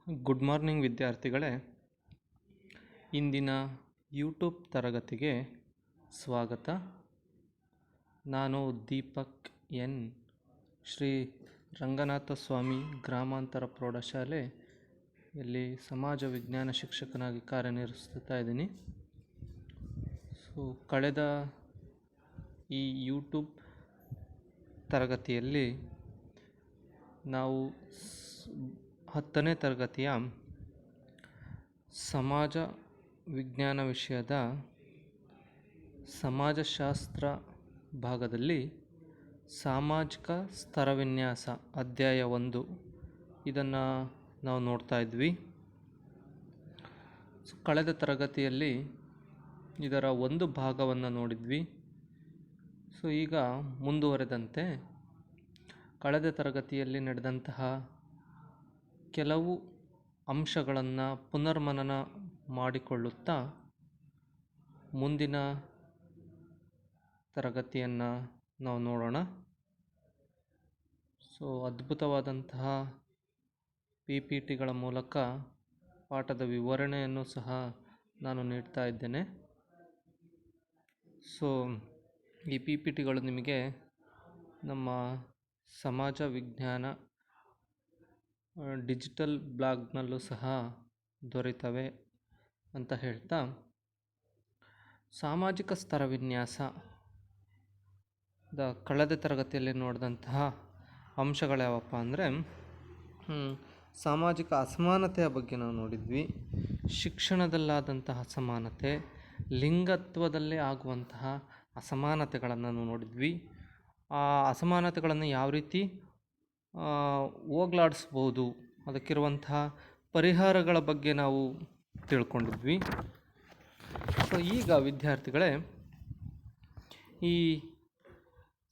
Good morning ವಿದ್ಯಾರ್ಥಿಗಳೇ. ಇಂದಿನ YouTube ತರಗತಿಗೆ ಸ್ವಾಗತ. ನಾನು ದೀಪಕ್ ಎನ್, ಶ್ರೀ ರಂಗನಾಥ ಸ್ವಾಮಿ ಗ್ರಾಮಾಂತರ ಪ್ರೌಢಶಾಲೆಯಲ್ಲಿ ಸಮಾಜ ವಿಜ್ಞಾನ ಶಿಕ್ಷಕನಾಗಿ ಕಾರ್ಯನಿರ್ವಹಿಸ್ತಾ ಇದ್ದೀನಿ. ಕಳೆದ ಈ ಯೂಟ್ಯೂಬ್ ತರಗತಿಯಲ್ಲಿ ನಾವು 10ನೇ ತರಗತಿಯ ಸಮಾಜ ವಿಜ್ಞಾನ ವಿಷಯದ ಸಮಾಜಶಾಸ್ತ್ರ ಭಾಗದಲ್ಲಿ ಸಾಮಾಜಿಕ ಸ್ತರವಿನ್ಯಾಸ ಅಧ್ಯಾಯ 1 ಇದನ್ನು ನಾವು ನೋಡ್ತಾ ಇದ್ವಿ. ಕಳೆದ ತರಗತಿಯಲ್ಲಿ ಇದರ ಒಂದು ಭಾಗವನ್ನು ನೋಡಿದ್ವಿ. ಈಗ ಮುಂದುವರೆದಂತೆ ಕಳೆದ ತರಗತಿಯಲ್ಲಿ ನಡೆದಂತಹ ಕೆಲವು ಅಂಶಗಳನ್ನು ಪುನರ್ಮನನ ಮಾಡಿಕೊಳ್ಳುತ್ತಾ ಮುಂದಿನ ತರಗತಿಯನ್ನು ನಾವು ನೋಡೋಣ. ಅದ್ಭುತವಾದಂತಹ PPTಗಳ ಮೂಲಕ ಪಾಠದ ವಿವರಣೆಯನ್ನು ಸಹ ನಾನು ನೀಡ್ತಾ ಇದ್ದೇನೆ. ಈ PPTಗಳು ನಿಮಗೆ ನಮ್ಮ ಸಮಾಜ ವಿಜ್ಞಾನ ಡಿಜಿಟಲ್ ಬ್ಲಾಗ್ನಲ್ಲೂ ಸಹ ದೊರೆತವೆ ಅಂತ ಹೇಳ್ತಾ, ಸಾಮಾಜಿಕ ಸ್ತರವಿನ್ಯಾಸದ ಕಳೆದ ತರಗತಿಯಲ್ಲಿ ನೋಡಿದಂತಹ ಅಂಶಗಳು ಯಾವಪ್ಪ ಅಂದರೆ, ಸಾಮಾಜಿಕ ಅಸಮಾನತೆಯ ಬಗ್ಗೆ ನಾವು ನೋಡಿದ್ವಿ. ಶಿಕ್ಷಣದಲ್ಲಾದಂತಹ ಅಸಮಾನತೆ, ಲಿಂಗತ್ವದಲ್ಲೇ ಆಗುವಂತಹ ಅಸಮಾನತೆಗಳನ್ನು ನಾವು ನೋಡಿದ್ವಿ. ಆ ಅಸಮಾನತೆಗಳನ್ನು ಯಾವ ರೀತಿ ಹೋಗಲಾಡಿಸ್ಬೋದು, ಅದಕ್ಕಿರುವಂತಹ ಪರಿಹಾರಗಳ ಬಗ್ಗೆ ನಾವು ತಿಳ್ಕೊಂಡಿದ್ವಿ. ಈಗ ವಿದ್ಯಾರ್ಥಿಗಳೇ, ಈ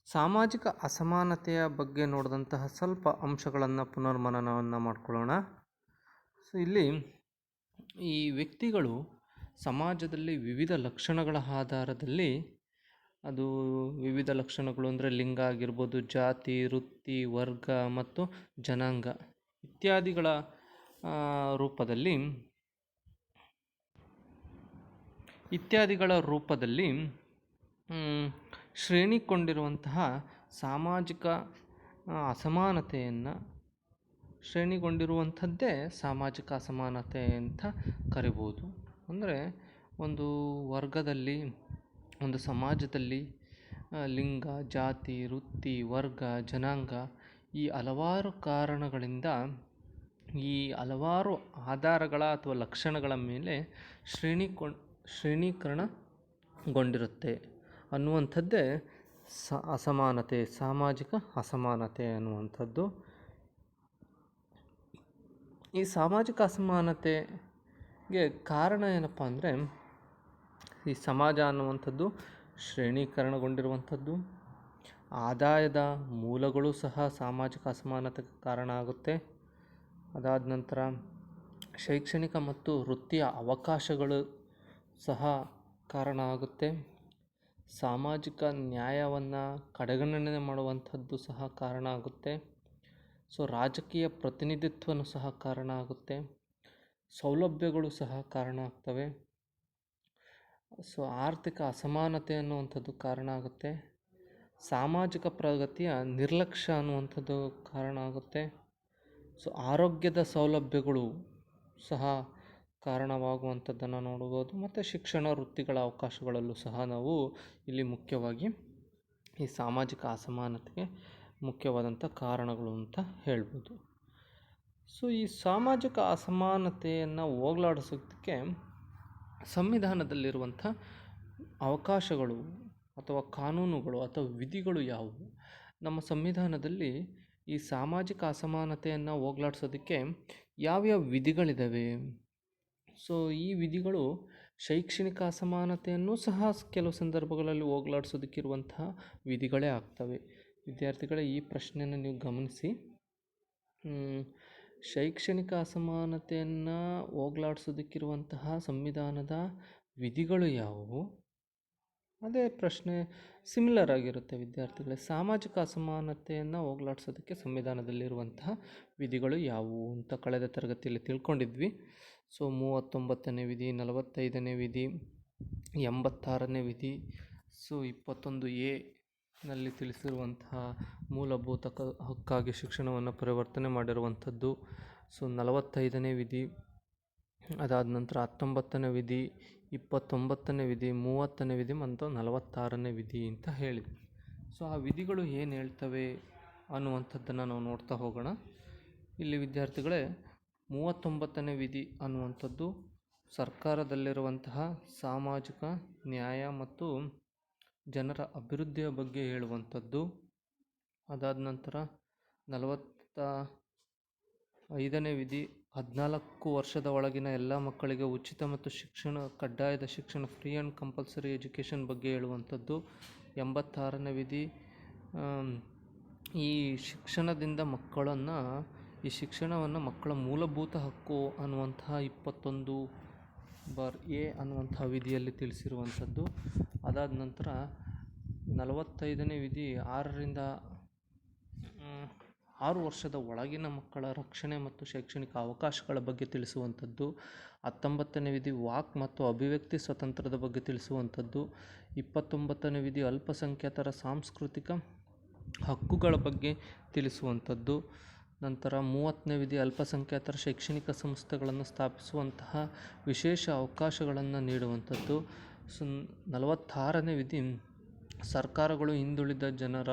ಸಾಮಾಜಿಕ ಅಸಮಾನತೆಯ ಬಗ್ಗೆ ನೋಡಿದಂತಹ ಸ್ವಲ್ಪ ಅಂಶಗಳನ್ನು ಪುನರ್ಮನನವನ್ನು ಮಾಡ್ಕೊಳ್ಳೋಣ. ಇಲ್ಲಿ ಈ ವ್ಯಕ್ತಿಗಳು ಸಮಾಜದಲ್ಲಿ ವಿವಿಧ ಲಕ್ಷಣಗಳ ಆಧಾರದಲ್ಲಿ, ಅದು ವಿವಿಧ ಲಕ್ಷಣಗಳು ಅಂದರೆ ಲಿಂಗ ಆಗಿರ್ಬೋದು, ಜಾತಿ, ವೃತ್ತಿ, ವರ್ಗ ಮತ್ತು ಜನಾಂಗ ಇತ್ಯಾದಿಗಳ ರೂಪದಲ್ಲಿ ಶ್ರೇಣಿಗೊಂಡಿರುವಂತಹ ಸಾಮಾಜಿಕ ಅಸಮಾನತೆಯನ್ನು ಶ್ರೇಣಿಗೊಂಡಿರುವಂಥದ್ದೇ ಸಾಮಾಜಿಕ ಅಸಮಾನತೆ ಅಂತ ಕರಿಬೋದು. ಅಂದರೆ ಒಂದು ವರ್ಗದಲ್ಲಿ, ಒಂದು ಸಮಾಜದಲ್ಲಿ ಲಿಂಗ, ಜಾತಿ, ವೃತ್ತಿ, ವರ್ಗ, ಜನಾಂಗ ಈ ಹಲವಾರು ಕಾರಣಗಳಿಂದ, ಈ ಹಲವಾರು ಆಧಾರಗಳ ಅಥವಾ ಲಕ್ಷಣಗಳ ಮೇಲೆ ಶ್ರೇಣೀಕರಣಗೊಂಡಿರುತ್ತೆ ಅನ್ನುವಂಥದ್ದೇ ಅಸಮಾನತೆ, ಸಾಮಾಜಿಕ ಅಸಮಾನತೆ ಅನ್ನುವಂಥದ್ದು. ಈ ಸಾಮಾಜಿಕ ಅಸಮಾನತೆಗೆ ಕಾರಣ ಏನಪ್ಪ ಅಂದರೆ, ಈ ಸಮಾಜ ಅನ್ನುವಂಥದ್ದು ಶ್ರೇಣೀಕರಣಗೊಂಡಿರುವಂಥದ್ದು. ಆದಾಯದ ಮೂಲಗಳು ಸಹ ಸಾಮಾಜಿಕ ಅಸಮಾನತೆಗೆ ಕಾರಣ ಆಗುತ್ತೆ. ಅದಾದ ನಂತರ ಶೈಕ್ಷಣಿಕ ಮತ್ತು ವೃತ್ತಿಯ ಅವಕಾಶಗಳು ಸಹ ಕಾರಣ ಆಗುತ್ತೆ. ಸಾಮಾಜಿಕ ನ್ಯಾಯವನ್ನು ಕಡೆಗಣನೆ ಮಾಡುವಂಥದ್ದು ಸಹ ಕಾರಣ ಆಗುತ್ತೆ. ರಾಜಕೀಯ ಪ್ರತಿನಿಧಿತ್ವನೂ ಸಹ ಕಾರಣ ಆಗುತ್ತೆ. ಸೌಲಭ್ಯಗಳು ಸಹ ಕಾರಣ ಆಗ್ತವೆ. ಆರ್ಥಿಕ ಅಸಮಾನತೆ ಅನ್ನುವಂಥದ್ದು ಕಾರಣ ಆಗುತ್ತೆ. ಸಾಮಾಜಿಕ ಪ್ರಗತಿಯ ನಿರ್ಲಕ್ಷ್ಯ ಅನ್ನುವಂಥದ್ದು ಕಾರಣ ಆಗುತ್ತೆ. ಆರೋಗ್ಯದ ಸೌಲಭ್ಯಗಳು ಸಹ ಕಾರಣವಾಗುವಂಥದ್ದನ್ನು ನೋಡ್ಬೋದು. ಮತ್ತು ಶಿಕ್ಷಣ, ವೃತ್ತಿಗಳ ಅವಕಾಶಗಳಲ್ಲೂ ಸಹ ನಾವು ಇಲ್ಲಿ ಮುಖ್ಯವಾಗಿ ಈ ಸಾಮಾಜಿಕ ಅಸಮಾನತೆಗೆ ಮುಖ್ಯವಾದಂಥ ಕಾರಣಗಳು ಅಂತ ಹೇಳ್ಬೋದು. ಈ ಸಾಮಾಜಿಕ ಅಸಮಾನತೆಯನ್ನು ಹೋಗಲಾಡಿಸೋದಕ್ಕೆ ಸಂವಿಧಾನದಲ್ಲಿರುವಂಥ ಅವಕಾಶಗಳು ಅಥವಾ ಕಾನೂನುಗಳು ಅಥವಾ ವಿಧಿಗಳು ಯಾವುವು? ನಮ್ಮ ಸಂವಿಧಾನದಲ್ಲಿ ಈ ಸಾಮಾಜಿಕ ಅಸಮಾನತೆಯನ್ನು ಹೋಗಲಾಡಿಸೋದಕ್ಕೆ ಯಾವ್ಯಾವ ವಿಧಿಗಳಿದ್ದಾವೆ? ಈ ವಿಧಿಗಳು ಶೈಕ್ಷಣಿಕ ಅಸಮಾನತೆಯನ್ನು ಸಹ ಕೆಲವು ಸಂದರ್ಭಗಳಲ್ಲಿ ಹೋಗಲಾಡಿಸೋದಕ್ಕಿರುವಂತಹ ವಿಧಿಗಳೇ ಆಗ್ತವೆ. ವಿದ್ಯಾರ್ಥಿಗಳೇ, ಈ ಪ್ರಶ್ನೆಯನ್ನು ನೀವು ಗಮನಿಸಿ. ಶೈಕ್ಷಣಿಕ ಅಸಮಾನತೆಯನ್ನು ಹೋಗಲಾಡಿಸೋದಕ್ಕಿರುವಂತಹ ಸಂವಿಧಾನದ ವಿಧಿಗಳು ಯಾವುವು? ಅದೇ ಪ್ರಶ್ನೆ ಸಿಮಿಲರ್ ಆಗಿರುತ್ತೆ ವಿದ್ಯಾರ್ಥಿಗಳೇ. ಸಾಮಾಜಿಕ ಅಸಮಾನತೆಯನ್ನು ಹೋಗಲಾಡಿಸೋದಕ್ಕೆ ಸಂವಿಧಾನದಲ್ಲಿರುವಂತಹ ವಿಧಿಗಳು ಯಾವುವು ಅಂತ ಕಳೆದ ತರಗತಿಯಲ್ಲಿ ತಿಳ್ಕೊಂಡಿದ್ವಿ. ಸೊ 39ನೇ ವಿಧಿ, 45ನೇ ವಿಧಿ, 86ನೇ ವಿಧಿ, ಸೊ 21A ನಲ್ಲಿ ತಿಳಿಸಿರುವಂತಹ ಮೂಲಭೂತ ಹಕ್ಕಾಗಿ ಶಿಕ್ಷಣವನ್ನು ಪರಿವರ್ತನೆ ಮಾಡಿರುವಂಥದ್ದು. ಸೊ 45ನೇ ವಿಧಿ, ಅದಾದ ನಂತರ 19ನೇ ವಿಧಿ, 29ನೇ ವಿಧಿ, 30ನೇ ವಿಧಿ ಮತ್ತು 46ನೇ ವಿಧಿ ಅಂತ ಹೇಳಿದ್ವಿ. ಸೊ ಆ ವಿಧಿಗಳು ಏನು ಹೇಳ್ತವೆ ಅನ್ನುವಂಥದ್ದನ್ನು ನಾವು ನೋಡ್ತಾ ಹೋಗೋಣ. ಇಲ್ಲಿ ವಿದ್ಯಾರ್ಥಿಗಳೇ 39ನೇ ವಿಧಿ ಅನ್ನುವಂಥದ್ದು ಸರ್ಕಾರದಲ್ಲಿರುವಂತಹ ಸಾಮಾಜಿಕ ನ್ಯಾಯ ಮತ್ತು ಜನರ ಅಭಿವೃದ್ಧಿಯ ಬಗ್ಗೆ ಹೇಳುವಂಥದ್ದು. ಅದಾದ ನಂತರ 45ನೇ ವಿಧಿ 14 ವರ್ಷದ ಒಳಗಿನ ಎಲ್ಲ ಮಕ್ಕಳಿಗೆ ಉಚಿತ ಮತ್ತು ಕಡ್ಡಾಯದ ಶಿಕ್ಷಣ, ಫ್ರೀ ಆ್ಯಂಡ್ ಕಂಪಲ್ಸರಿ ಎಜುಕೇಷನ್ ಬಗ್ಗೆ ಹೇಳುವಂಥದ್ದು. 86ನೇ ವಿಧಿ ಈ ಶಿಕ್ಷಣವನ್ನು ಮಕ್ಕಳ ಮೂಲಭೂತ ಹಕ್ಕು ಅನ್ನುವಂತಹ 21(a) ಅನ್ನುವಂತಹ ವಿಧಿಯಲ್ಲಿ ತಿಳಿಸಿರುವಂಥದ್ದು. ಅದಾದ ನಂತರ 45ನೇ ವಿಧಿ 6 ವರ್ಷದ ಒಳಗಿನ ಮಕ್ಕಳ ರಕ್ಷಣೆ ಮತ್ತು ಶೈಕ್ಷಣಿಕ ಅವಕಾಶಗಳ ಬಗ್ಗೆ ತಿಳಿಸುವಂಥದ್ದು. 19ನೇ ವಿಧಿ ವಾಕ್ ಮತ್ತು ಅಭಿವ್ಯಕ್ತಿ ಸ್ವಾತಂತ್ರ್ಯದ ಬಗ್ಗೆ ತಿಳಿಸುವಂಥದ್ದು. 29ನೇ ವಿಧಿ ಅಲ್ಪಸಂಖ್ಯಾತರ ಸಾಂಸ್ಕೃತಿಕ ಹಕ್ಕುಗಳ ಬಗ್ಗೆ ತಿಳಿಸುವಂಥದ್ದು. ನಂತರ 30ನೇ ವಿಧಿ ಅಲ್ಪಸಂಖ್ಯಾತರ ಶೈಕ್ಷಣಿಕ ಸಂಸ್ಥೆಗಳನ್ನು ಸ್ಥಾಪಿಸುವಂತಹ ವಿಶೇಷ ಅವಕಾಶಗಳನ್ನು ನೀಡುವಂಥದ್ದು. 46ನೇ ವಿಧಿ ಸರ್ಕಾರಗಳು ಹಿಂದುಳಿದ ಜನರ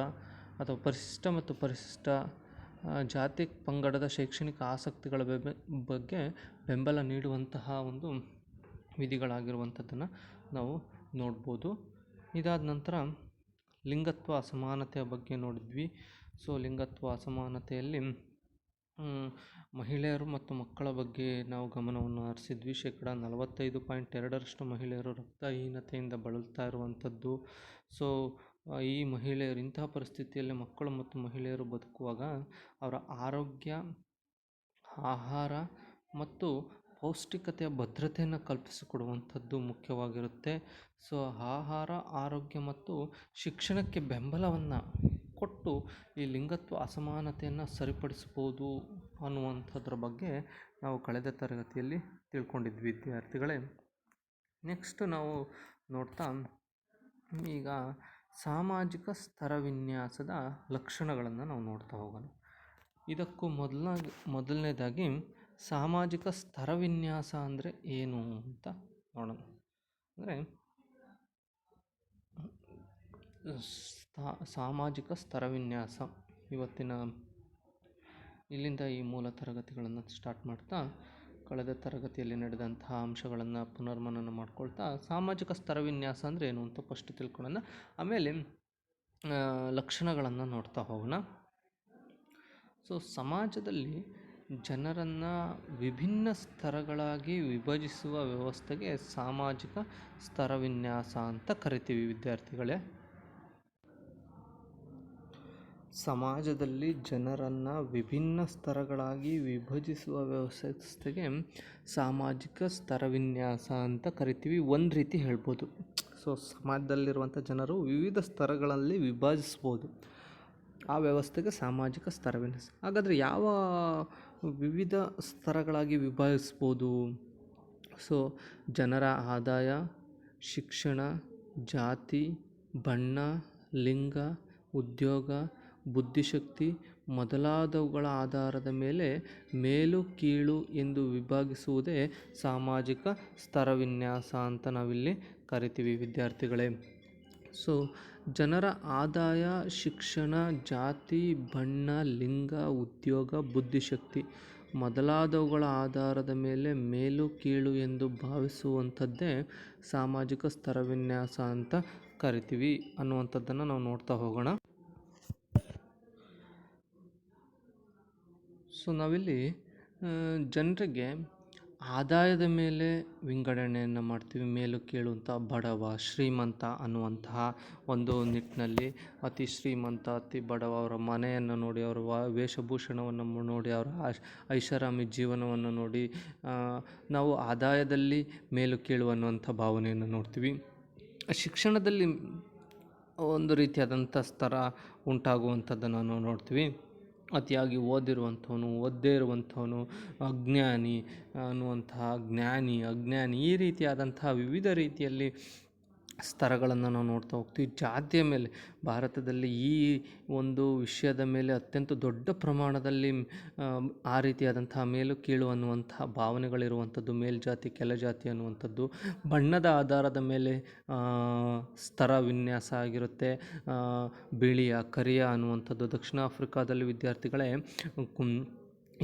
ಅಥವಾ ಪರಿಶಿಷ್ಟ ಮತ್ತು ಪರಿಶಿಷ್ಟ ಜಾತಿ ಪಂಗಡದ ಶೈಕ್ಷಣಿಕ ಆಸಕ್ತಿಗಳ ಬಗ್ಗೆ ಬೆಂಬಲ ನೀಡುವಂತಹ ಒಂದು ವಿಧಿಗಳಾಗಿರುವಂಥದ್ದನ್ನು ನಾವು ನೋಡ್ಬೋದು. ಇದಾದ ನಂತರ ಲಿಂಗತ್ವ ಅಸಮಾನತೆಯ ಬಗ್ಗೆ ನೋಡಿದ್ವಿ. ಸೊ ಲಿಂಗತ್ವ ಅಸಮಾನತೆಯಲ್ಲಿ ಮಹಿಳೆಯರು ಮತ್ತು ಮಕ್ಕಳ ಬಗ್ಗೆ ನಾವು ಗಮನವನ್ನು ಹರಿಸಿದ್ವಿ. 45.2% ಮಹಿಳೆಯರು ರಕ್ತಹೀನತೆಯಿಂದ ಬಳಲ್ತಾ ಇರುವಂಥದ್ದು. ಸೊ ಈ ಮಹಿಳೆಯರು ಇಂತಹ ಪರಿಸ್ಥಿತಿಯಲ್ಲಿ ಮಕ್ಕಳು ಮತ್ತು ಮಹಿಳೆಯರು ಬದುಕುವಾಗ ಅವರ ಆರೋಗ್ಯ, ಆಹಾರ ಮತ್ತು ಪೌಷ್ಟಿಕತೆಯ ಭದ್ರತೆಯನ್ನು ಕಲ್ಪಿಸಿಕೊಡುವಂಥದ್ದು ಮುಖ್ಯವಾಗಿರುತ್ತೆ. ಸೊ ಆಹಾರ, ಆರೋಗ್ಯ ಮತ್ತು ಶಿಕ್ಷಣಕ್ಕೆ ಬೆಂಬಲವನ್ನು ಕೊಟ್ಟು ಈ ಲಿಂಗತ್ವ ಅಸಮಾನತೆಯನ್ನು ಸರಿಪಡಿಸ್ಬೋದು ಅನ್ನುವಂಥದ್ರ ಬಗ್ಗೆ ನಾವು ಕಳೆದ ತರಗತಿಯಲ್ಲಿ ತಿಳ್ಕೊಂಡಿದ್ವಿ ವಿದ್ಯಾರ್ಥಿಗಳೇ. ನೆಕ್ಸ್ಟ್ ನಾವು ನೋಡ್ತಾ ಈಗ ಸಾಮಾಜಿಕ ಸ್ತರವಿನ್ಯಾಸದ ಲಕ್ಷಣಗಳನ್ನು ನಾವು ನೋಡ್ತಾ ಹೋಗೋಣ. ಇದಕ್ಕೂ ಮೊದಲನೇದಾಗಿ ಸಾಮಾಜಿಕ ಸ್ತರವಿನ್ಯಾಸ ಅಂದರೆ ಏನು ಅಂತ ನೋಡೋಣ. ಅಂದರೆ ಸಾಮಾಜಿಕ ಸ್ತರವಿನ್ಯಾಸ ಇಲ್ಲಿಂದ ಈ ಮೂಲ ತರಗತಿಗಳನ್ನು ಸ್ಟಾರ್ಟ್ ಮಾಡ್ತಾ ಕಳೆದ ತರಗತಿಯಲ್ಲಿ ನಡೆದಂತಹ ಅಂಶಗಳನ್ನು ಪುನರ್ಮನನ ಮಾಡ್ಕೊಳ್ತಾ ಸಾಮಾಜಿಕ ಸ್ತರವಿನ್ಯಾಸ ಅಂದರೆ ಏನು ಅಂತ ಫಸ್ಟ್ ತಿಳ್ಕೊಳ್ಳೋಣ. ಆಮೇಲೆ ಲಕ್ಷಣಗಳನ್ನು ನೋಡ್ತಾ ಹೋಗೋಣ. ಸೊ ಸಮಾಜದಲ್ಲಿ ಜನರನ್ನು ವಿಭಿನ್ನ ಸ್ತರಗಳಾಗಿ ವಿಭಜಿಸುವ ವ್ಯವಸ್ಥೆಗೆ ಸಾಮಾಜಿಕ ಸ್ತರವಿನ್ಯಾಸ ಅಂತ ಕರಿತೀವಿ ವಿದ್ಯಾರ್ಥಿಗಳೇ. ಸಮಾಜದಲ್ಲಿ ಜನರನ್ನು ವಿಭಿನ್ನ ಸ್ತರಗಳಾಗಿ ವಿಭಜಿಸುವ ವ್ಯವಸ್ಥೆಗೆ ಸಾಮಾಜಿಕ ಸ್ತರವಿನ್ಯಾಸ ಅಂತ ಕರಿತೀವಿ. ಒಂದು ರೀತಿ ಹೇಳ್ಬೋದು. ಸೊ ಸಮಾಜದಲ್ಲಿರುವಂಥ ಜನರು ವಿವಿಧ ಸ್ತರಗಳಲ್ಲಿ ವಿಭಜಿಸ್ಬೋದು. ಆ ವ್ಯವಸ್ಥೆಗೆ ಸಾಮಾಜಿಕ ಸ್ತರವಿನ್ಯಾಸ. ಹಾಗಾದರೆ ಯಾವ ವಿವಿಧ ಸ್ತರಗಳಾಗಿ ವಿಭಜಿಸ್ಬೋದು? ಸೊ ಜನರ ಆದಾಯ, ಶಿಕ್ಷಣ, ಜಾತಿ, ಬಣ್ಣ, ಲಿಂಗ, ಉದ್ಯೋಗ, ಬುದ್ಧಿಶಕ್ತಿ ಮೊದಲಾದವುಗಳ ಆಧಾರದ ಮೇಲೆ ಮೇಲು ಕೀಳು ಎಂದು ವಿಭಾಗಿಸುವುದೇ ಸಾಮಾಜಿಕ ಸ್ತರವಿನ್ಯಾಸ ಅಂತ ನಾವಿಲ್ಲಿ ಕರಿತೀವಿ ವಿದ್ಯಾರ್ಥಿಗಳೇ. ಸೊ ಜನರ ಆದಾಯ, ಶಿಕ್ಷಣ, ಜಾತಿ, ಬಣ್ಣ, ಲಿಂಗ, ಉದ್ಯೋಗ, ಬುದ್ಧಿಶಕ್ತಿ ಮೊದಲಾದವುಗಳ ಆಧಾರದ ಮೇಲೆ ಮೇಲು ಕೀಳು ಎಂದು ಭಾವಿಸುವಂಥದ್ದೇ ಸಾಮಾಜಿಕ ಸ್ತರವಿನ್ಯಾಸ ಅಂತ ಕರಿತೀವಿ ಅನ್ನುವಂಥದ್ದನ್ನು ನಾವು ನೋಡ್ತಾ ಹೋಗೋಣ. ಸೊ ನಾವಿಲ್ಲಿ ಜನರಿಗೆ ಆದಾಯದ ಮೇಲೆ ವಿಂಗಡಣೆಯನ್ನು ಮಾಡ್ತೀವಿ. ಮೇಲು ಕೀಳು ಅಂತ, ಬಡವ, ಶ್ರೀಮಂತ ಅನ್ನುವಂತಹ ಒಂದು ನಿಟ್ಟಿನಲ್ಲಿ ಅತಿ ಶ್ರೀಮಂತ, ಅತಿ ಬಡವ, ಅವರ ಮನೆಯನ್ನು ನೋಡಿ, ಅವರ ವೇಷಭೂಷಣವನ್ನು ನೋಡಿ, ಅವರ ಐಷಾರಾಮಿ ಜೀವನವನ್ನು ನೋಡಿ ನಾವು ಆದಾಯದಲ್ಲಿ ಮೇಲು ಕೀಳು ಅನ್ನುವಂಥ ಭಾವನೆಯನ್ನು ನೋಡ್ತೀವಿ. ಶಿಕ್ಷಣದಲ್ಲಿ ಒಂದು ರೀತಿಯಾದಂಥ ಸ್ತರ ಉಂಟಾಗುವಂಥದ್ದನ್ನು ನಾವು ನೋಡ್ತೀವಿ. ಅತಿಯಾಗಿ ಓದಿರುವಂಥವನು, ಓದದೇ ಇರುವಂಥವನು, ಅಜ್ಞಾನಿ ಅನ್ನುವಂತಹ ಜ್ಞಾನಿ, ಅಜ್ಞಾನಿ, ಈ ರೀತಿಯಾದಂತಹ ವಿವಿಧ ರೀತಿಯಲ್ಲಿ ಸ್ತರಗಳನ್ನು ನಾವು ನೋಡ್ತಾ ಹೋಗ್ತೀವಿ. ಜಾತಿಯ ಮೇಲೆ ಭಾರತದಲ್ಲಿ ಈ ಒಂದು ವಿಷಯದ ಮೇಲೆ ಅತ್ಯಂತ ದೊಡ್ಡ ಪ್ರಮಾಣದಲ್ಲಿ ಆ ರೀತಿಯಾದಂತಹ ಮೇಲು ಕೀಳು ಅನ್ನುವಂತಹ ಭಾವನೆಗಳಿರುವಂಥದ್ದು, ಮೇಲ್ಜಾತಿ ಕೆಳಜಾತಿ ಅನ್ನುವಂಥದ್ದು, ಬಣ್ಣದ ಆಧಾರದ ಮೇಲೆ ಸ್ತರ ವಿನ್ಯಾಸ ಆಗಿರುತ್ತೆ. ಬಿಳಿಯ ಕರಿಯ ಅನ್ನುವಂಥದ್ದು. ದಕ್ಷಿಣ ಆಫ್ರಿಕಾದಲ್ಲಿ ವಿದ್ಯಾರ್ಥಿಗಳೇ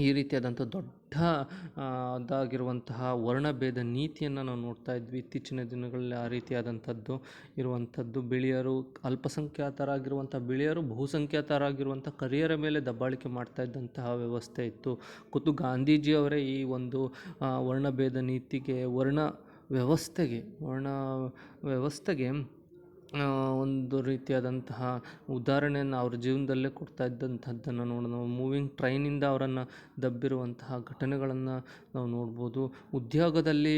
ಈ ರೀತಿಯಾದಂಥ ದೊಡ್ಡ ಅದಾಗಿರುವಂತಹ ವರ್ಣಭೇದ ನೀತಿಯನ್ನು ನಾವು ನೋಡ್ತಾ ಇದ್ವಿ. ಇತ್ತೀಚಿನ ದಿನಗಳಲ್ಲಿ ಆ ರೀತಿಯಾದಂಥದ್ದು ಇರುವಂಥದ್ದು. ಬಿಳಿಯರು, ಅಲ್ಪಸಂಖ್ಯಾತರಾಗಿರುವಂಥ ಬಿಳಿಯರು ಬಹುಸಂಖ್ಯಾತರಾಗಿರುವಂಥ ಕರಿಯರ ಮೇಲೆ ದಬ್ಬಾಳಿಕೆ ಮಾಡ್ತಾ ಇದ್ದಂತಹ ವ್ಯವಸ್ಥೆ ಇತ್ತು. ಖುದ್ದು ಗಾಂಧೀಜಿಯವರೇ ಈ ಒಂದು ವರ್ಣಭೇದ ನೀತಿಗೆ, ವರ್ಣ ವ್ಯವಸ್ಥೆಗೆ ಒಂದು ರೀತಿಯಾದಂತಹ ಉದಾಹರಣೆಯನ್ನು ಅವ್ರ ಜೀವನದಲ್ಲೇ ಕೊಡ್ತಾ ಇದ್ದಂಥದ್ದನ್ನು ನಾವು ಮೂವಿಂಗ್ ಟ್ರೈನಿಂದ ಅವರನ್ನು ದಬ್ಬಿರುವಂತಹ ಘಟನೆಗಳನ್ನು ನಾವು ನೋಡ್ಬೋದು. ಉದ್ಯೋಗದಲ್ಲಿ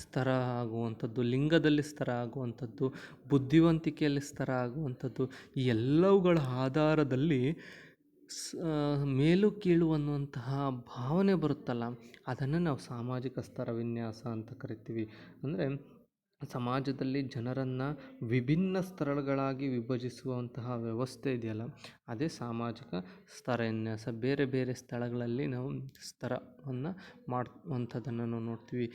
ಸ್ತರ ಆಗುವಂಥದ್ದು, ಲಿಂಗದಲ್ಲಿ ಸ್ತರ ಆಗುವಂಥದ್ದು, ಬುದ್ಧಿವಂತಿಕೆಯಲ್ಲಿ ಸ್ತರ ಆಗುವಂಥದ್ದು, ಈ ಎಲ್ಲವುಗಳ ಆಧಾರದಲ್ಲಿ ಮೇಲು ಕೀಳು ಅನ್ನುವಂತಹ ಭಾವನೆ ಬರುತ್ತಲ್ಲ, ಅದನ್ನು ನಾವು ಸಾಮಾಜಿಕ ಸ್ತರ ವಿನ್ಯಾಸ ಅಂತ ಕರಿತೀವಿ. ಅಂದರೆ ಸಮಾಜದಲ್ಲಿ ಜನರನ್ನು ವಿಭಿನ್ನ ಸ್ತರಗಳಾಗಿ ವಿಭಜಿಸುವಂತಹ ವ್ಯವಸ್ಥೆ ಇದೆಯಲ್ಲ, ಅದೇ ಸಾಮಾಜಿಕ ಸ್ತರ ವಿನ್ಯಾಸ. ಬೇರೆ ಬೇರೆ ಸ್ಥಳಗಳಲ್ಲಿ ನಾವು ಸ್ತರವನ್ನು ಮಾಡುವಂಥದ್ದನ್ನು ನಾವು ನೋಡ್ತೀವಿ.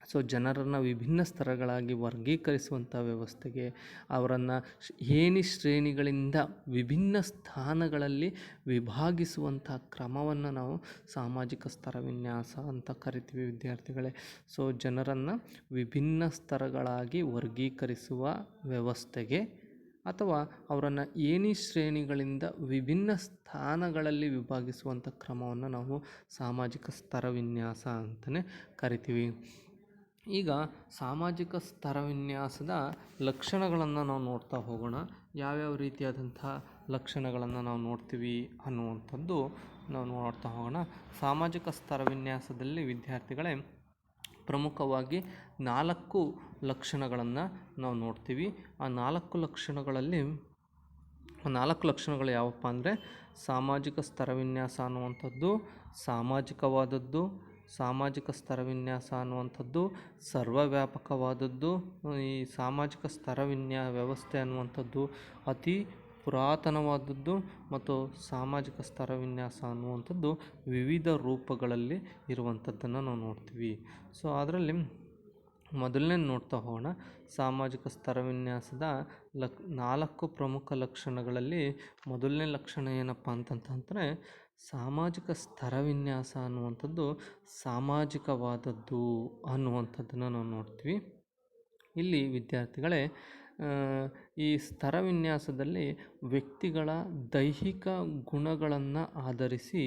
ಸೊ ಜನರನ್ನು ವಿಭಿನ್ನ ಸ್ತರಗಳಾಗಿ ವರ್ಗೀಕರಿಸುವಂಥ ವ್ಯವಸ್ಥೆಗೆ, ಅವರನ್ನು ಶ್ರೇಣಿಗಳಿಂದ ವಿಭಿನ್ನ ಸ್ಥಾನಗಳಲ್ಲಿ ವಿಭಾಗಿಸುವಂಥ ಕ್ರಮವನ್ನು ನಾವು ಸಾಮಾಜಿಕ ಸ್ತರ ವಿನ್ಯಾಸ ಅಂತ ಕರಿತೀವಿ ವಿದ್ಯಾರ್ಥಿಗಳೇ. ಸೊ ಜನರನ್ನು ವಿಭಿನ್ನ ಸ್ತರಗಳಾಗಿ ವರ್ಗೀಕರಿಸುವ ವ್ಯವಸ್ಥೆಗೆ ಅಥವಾ ಅವರನ್ನು ಶ್ರೇಣಿಗಳಿಂದ ವಿಭಿನ್ನ ಸ್ಥಾನಗಳಲ್ಲಿ ವಿಭಾಗಿಸುವಂಥ ಕ್ರಮವನ್ನು ನಾವು ಸಾಮಾಜಿಕ ಸ್ತರ ವಿನ್ಯಾಸ ಅಂತಲೇ ಕರಿತೀವಿ. ಈಗ ಸಾಮಾಜಿಕ ಸ್ತರ ವಿನ್ಯಾಸದ ಲಕ್ಷಣಗಳನ್ನು ನಾವು ನೋಡ್ತಾ ಹೋಗೋಣ. ಯಾವ್ಯಾವ ರೀತಿಯಾದಂಥ ಲಕ್ಷಣಗಳನ್ನು ನಾವು ನೋಡ್ತೀವಿ ಅನ್ನುವಂಥದ್ದು ನಾವು ನೋಡ್ತಾ ಹೋಗೋಣ. ಸಾಮಾಜಿಕ ಸ್ತರ ವಿನ್ಯಾಸದಲ್ಲಿ ವಿದ್ಯಾರ್ಥಿಗಳೇ ಪ್ರಮುಖವಾಗಿ 4 ಲಕ್ಷಣಗಳನ್ನು ನಾವು ನೋಡ್ತೀವಿ. ಆ 4 ಲಕ್ಷಣಗಳಲ್ಲಿ 4 ಲಕ್ಷಣಗಳು ಯಾವಪ್ಪ ಅಂದರೆ, ಸಾಮಾಜಿಕ ಸ್ತರ ವಿನ್ಯಾಸ ಅನ್ನುವಂಥದ್ದು ಸಾಮಾಜಿಕವಾದದ್ದು, ಸಾಮಾಜಿಕ ಸ್ತರ ವಿನ್ಯಾಸ ಅನ್ನುವಂಥದ್ದು ಸರ್ವವ್ಯಾಪಕವಾದದ್ದು, ಈ ಸಾಮಾಜಿಕ ಸ್ತರ ವ್ಯವಸ್ಥೆ ಅನ್ನುವಂಥದ್ದು ಅತಿ ಪುರಾತನವಾದದ್ದು, ಮತ್ತು ಸಾಮಾಜಿಕ ಸ್ತರ ವಿನ್ಯಾಸ ಅನ್ನುವಂಥದ್ದು ವಿವಿಧ ರೂಪಗಳಲ್ಲಿ ಇರುವಂಥದ್ದನ್ನು ನಾವು ನೋಡ್ತೀವಿ. ಸೊ ಅದರಲ್ಲಿ ಮೊದಲನೇ ನೋಡ್ತಾ ಹೋಗೋಣ. ಸಾಮಾಜಿಕ ಸ್ತರ ವಿನ್ಯಾಸದ 4 ಪ್ರಮುಖ ಲಕ್ಷಣಗಳಲ್ಲಿ ಮೊದಲನೇ ಲಕ್ಷಣ ಏನಪ್ಪ ಅಂತಂತಂದರೆ, ಸಾಮಾಜಿಕ ಸ್ತರ ವಿನ್ಯಾಸ ಅನ್ನುವಂಥದ್ದು ಸಾಮಾಜಿಕವಾದದ್ದು ಅನ್ನುವಂಥದ್ದನ್ನು ನಾವು ನೋಡ್ತೀವಿ. ಇಲ್ಲಿ ವಿದ್ಯಾರ್ಥಿಗಳೇ ಈ ಸ್ತರ ವಿನ್ಯಾಸದಲ್ಲಿ ವ್ಯಕ್ತಿಗಳ ದೈಹಿಕ ಗುಣಗಳನ್ನು ಆಧರಿಸಿ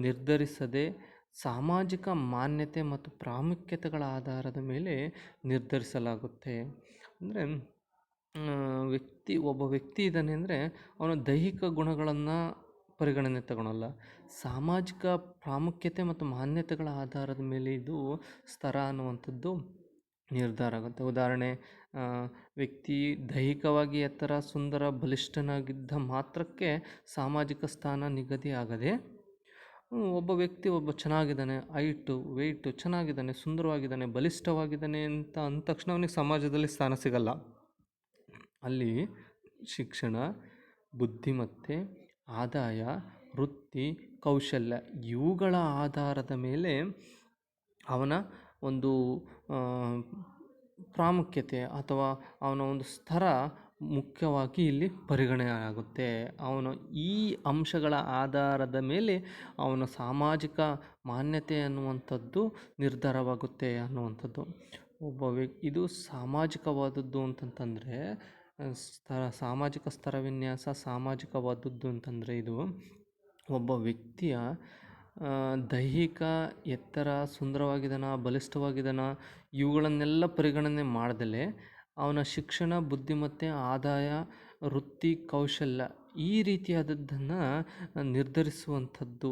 ನಿರ್ಧರಿಸದೆ, ಸಾಮಾಜಿಕ ಮಾನ್ಯತೆ ಮತ್ತು ಪ್ರಾಮುಖ್ಯತೆಗಳ ಆಧಾರದ ಮೇಲೆ ನಿರ್ಧರಿಸಲಾಗುತ್ತೆ. ಅಂದರೆ ಒಬ್ಬ ವ್ಯಕ್ತಿ ಇದ್ದಾನೆ ಅಂದರೆ ಅವನ ದೈಹಿಕ ಗುಣಗಳನ್ನು ಪರಿಗಣನೆ ತಗೊಳ್ಳಲ್ಲ, ಸಾಮಾಜಿಕ ಪ್ರಾಮುಖ್ಯತೆ ಮತ್ತು ಮಾನ್ಯತೆಗಳ ಆಧಾರದ ಮೇಲೆ ಇದು ಸ್ತರ ಅನ್ನುವಂಥದ್ದು ನಿರ್ಧಾರ ಆಗುತ್ತೆ. ಉದಾಹರಣೆ, ವ್ಯಕ್ತಿ ದೈಹಿಕವಾಗಿ ಎತ್ತರ, ಸುಂದರ, ಬಲಿಷ್ಠನಾಗಿದ್ದ ಮಾತ್ರಕ್ಕೆ ಸಾಮಾಜಿಕ ಸ್ಥಾನ ನಿಗದಿ ಆಗದೆ, ಒಬ್ಬ ವ್ಯಕ್ತಿ ಚೆನ್ನಾಗಿದ್ದಾನೆ, ವೆಯ್ಟು ಚೆನ್ನಾಗಿದ್ದಾನೆ, ಸುಂದರವಾಗಿದ್ದಾನೆ, ಬಲಿಷ್ಠವಾಗಿದ್ದಾನೆ ಅಂತ ಅಂದ ತಕ್ಷಣ ಅವನಿಗೆ ಸಮಾಜದಲ್ಲಿ ಸ್ಥಾನ ಸಿಗಲ್ಲ. ಅಲ್ಲಿ ಶಿಕ್ಷಣ, ಬುದ್ಧಿಮತ್ತೆ, ಆದಾಯ, ವೃತ್ತಿ, ಕೌಶಲ್ಯ ಇವುಗಳ ಆಧಾರದ ಮೇಲೆ ಅವನ ಒಂದು ಪ್ರಾಮುಖ್ಯತೆ ಅಥವಾ ಅವನ ಒಂದು ಸ್ತರ ಮುಖ್ಯವಾಗಿ ಇಲ್ಲಿ ಪರಿಗಣನೆ ಆಗುತ್ತೆ. ಅವನು ಈ ಅಂಶಗಳ ಆಧಾರದ ಮೇಲೆ ಅವನ ಸಾಮಾಜಿಕ ಮಾನ್ಯತೆ ಅನ್ನುವಂಥದ್ದು ನಿರ್ಧಾರವಾಗುತ್ತೆ ಅನ್ನುವಂಥದ್ದು. ಇದು ಸಾಮಾಜಿಕವಾದದ್ದು ಅಂತಂತಂದರೆ, ಸಾಮಾಜಿಕ ಸ್ತರ ವಿನ್ಯಾಸ ಸಾಮಾಜಿಕವಾದದ್ದು ಅಂತಂದರೆ, ಇದು ಒಬ್ಬ ವ್ಯಕ್ತಿಯ ದೈಹಿಕ ಎತ್ತರ, ಸುಂದರವಾಗಿದ್ದಾನ, ಬಲಿಷ್ಠವಾಗಿದ್ದಾನ, ಇವುಗಳನ್ನೆಲ್ಲ ಪರಿಗಣನೆ ಮಾಡದಲೇ ಅವನ ಶಿಕ್ಷಣ, ಬುದ್ಧಿಮತ್ತೆ, ಆದಾಯ, ವೃತ್ತಿ, ಕೌಶಲ್ಯ ಈ ರೀತಿಯಾದದ್ದನ್ನು ನಿರ್ಧರಿಸುವಂಥದ್ದು.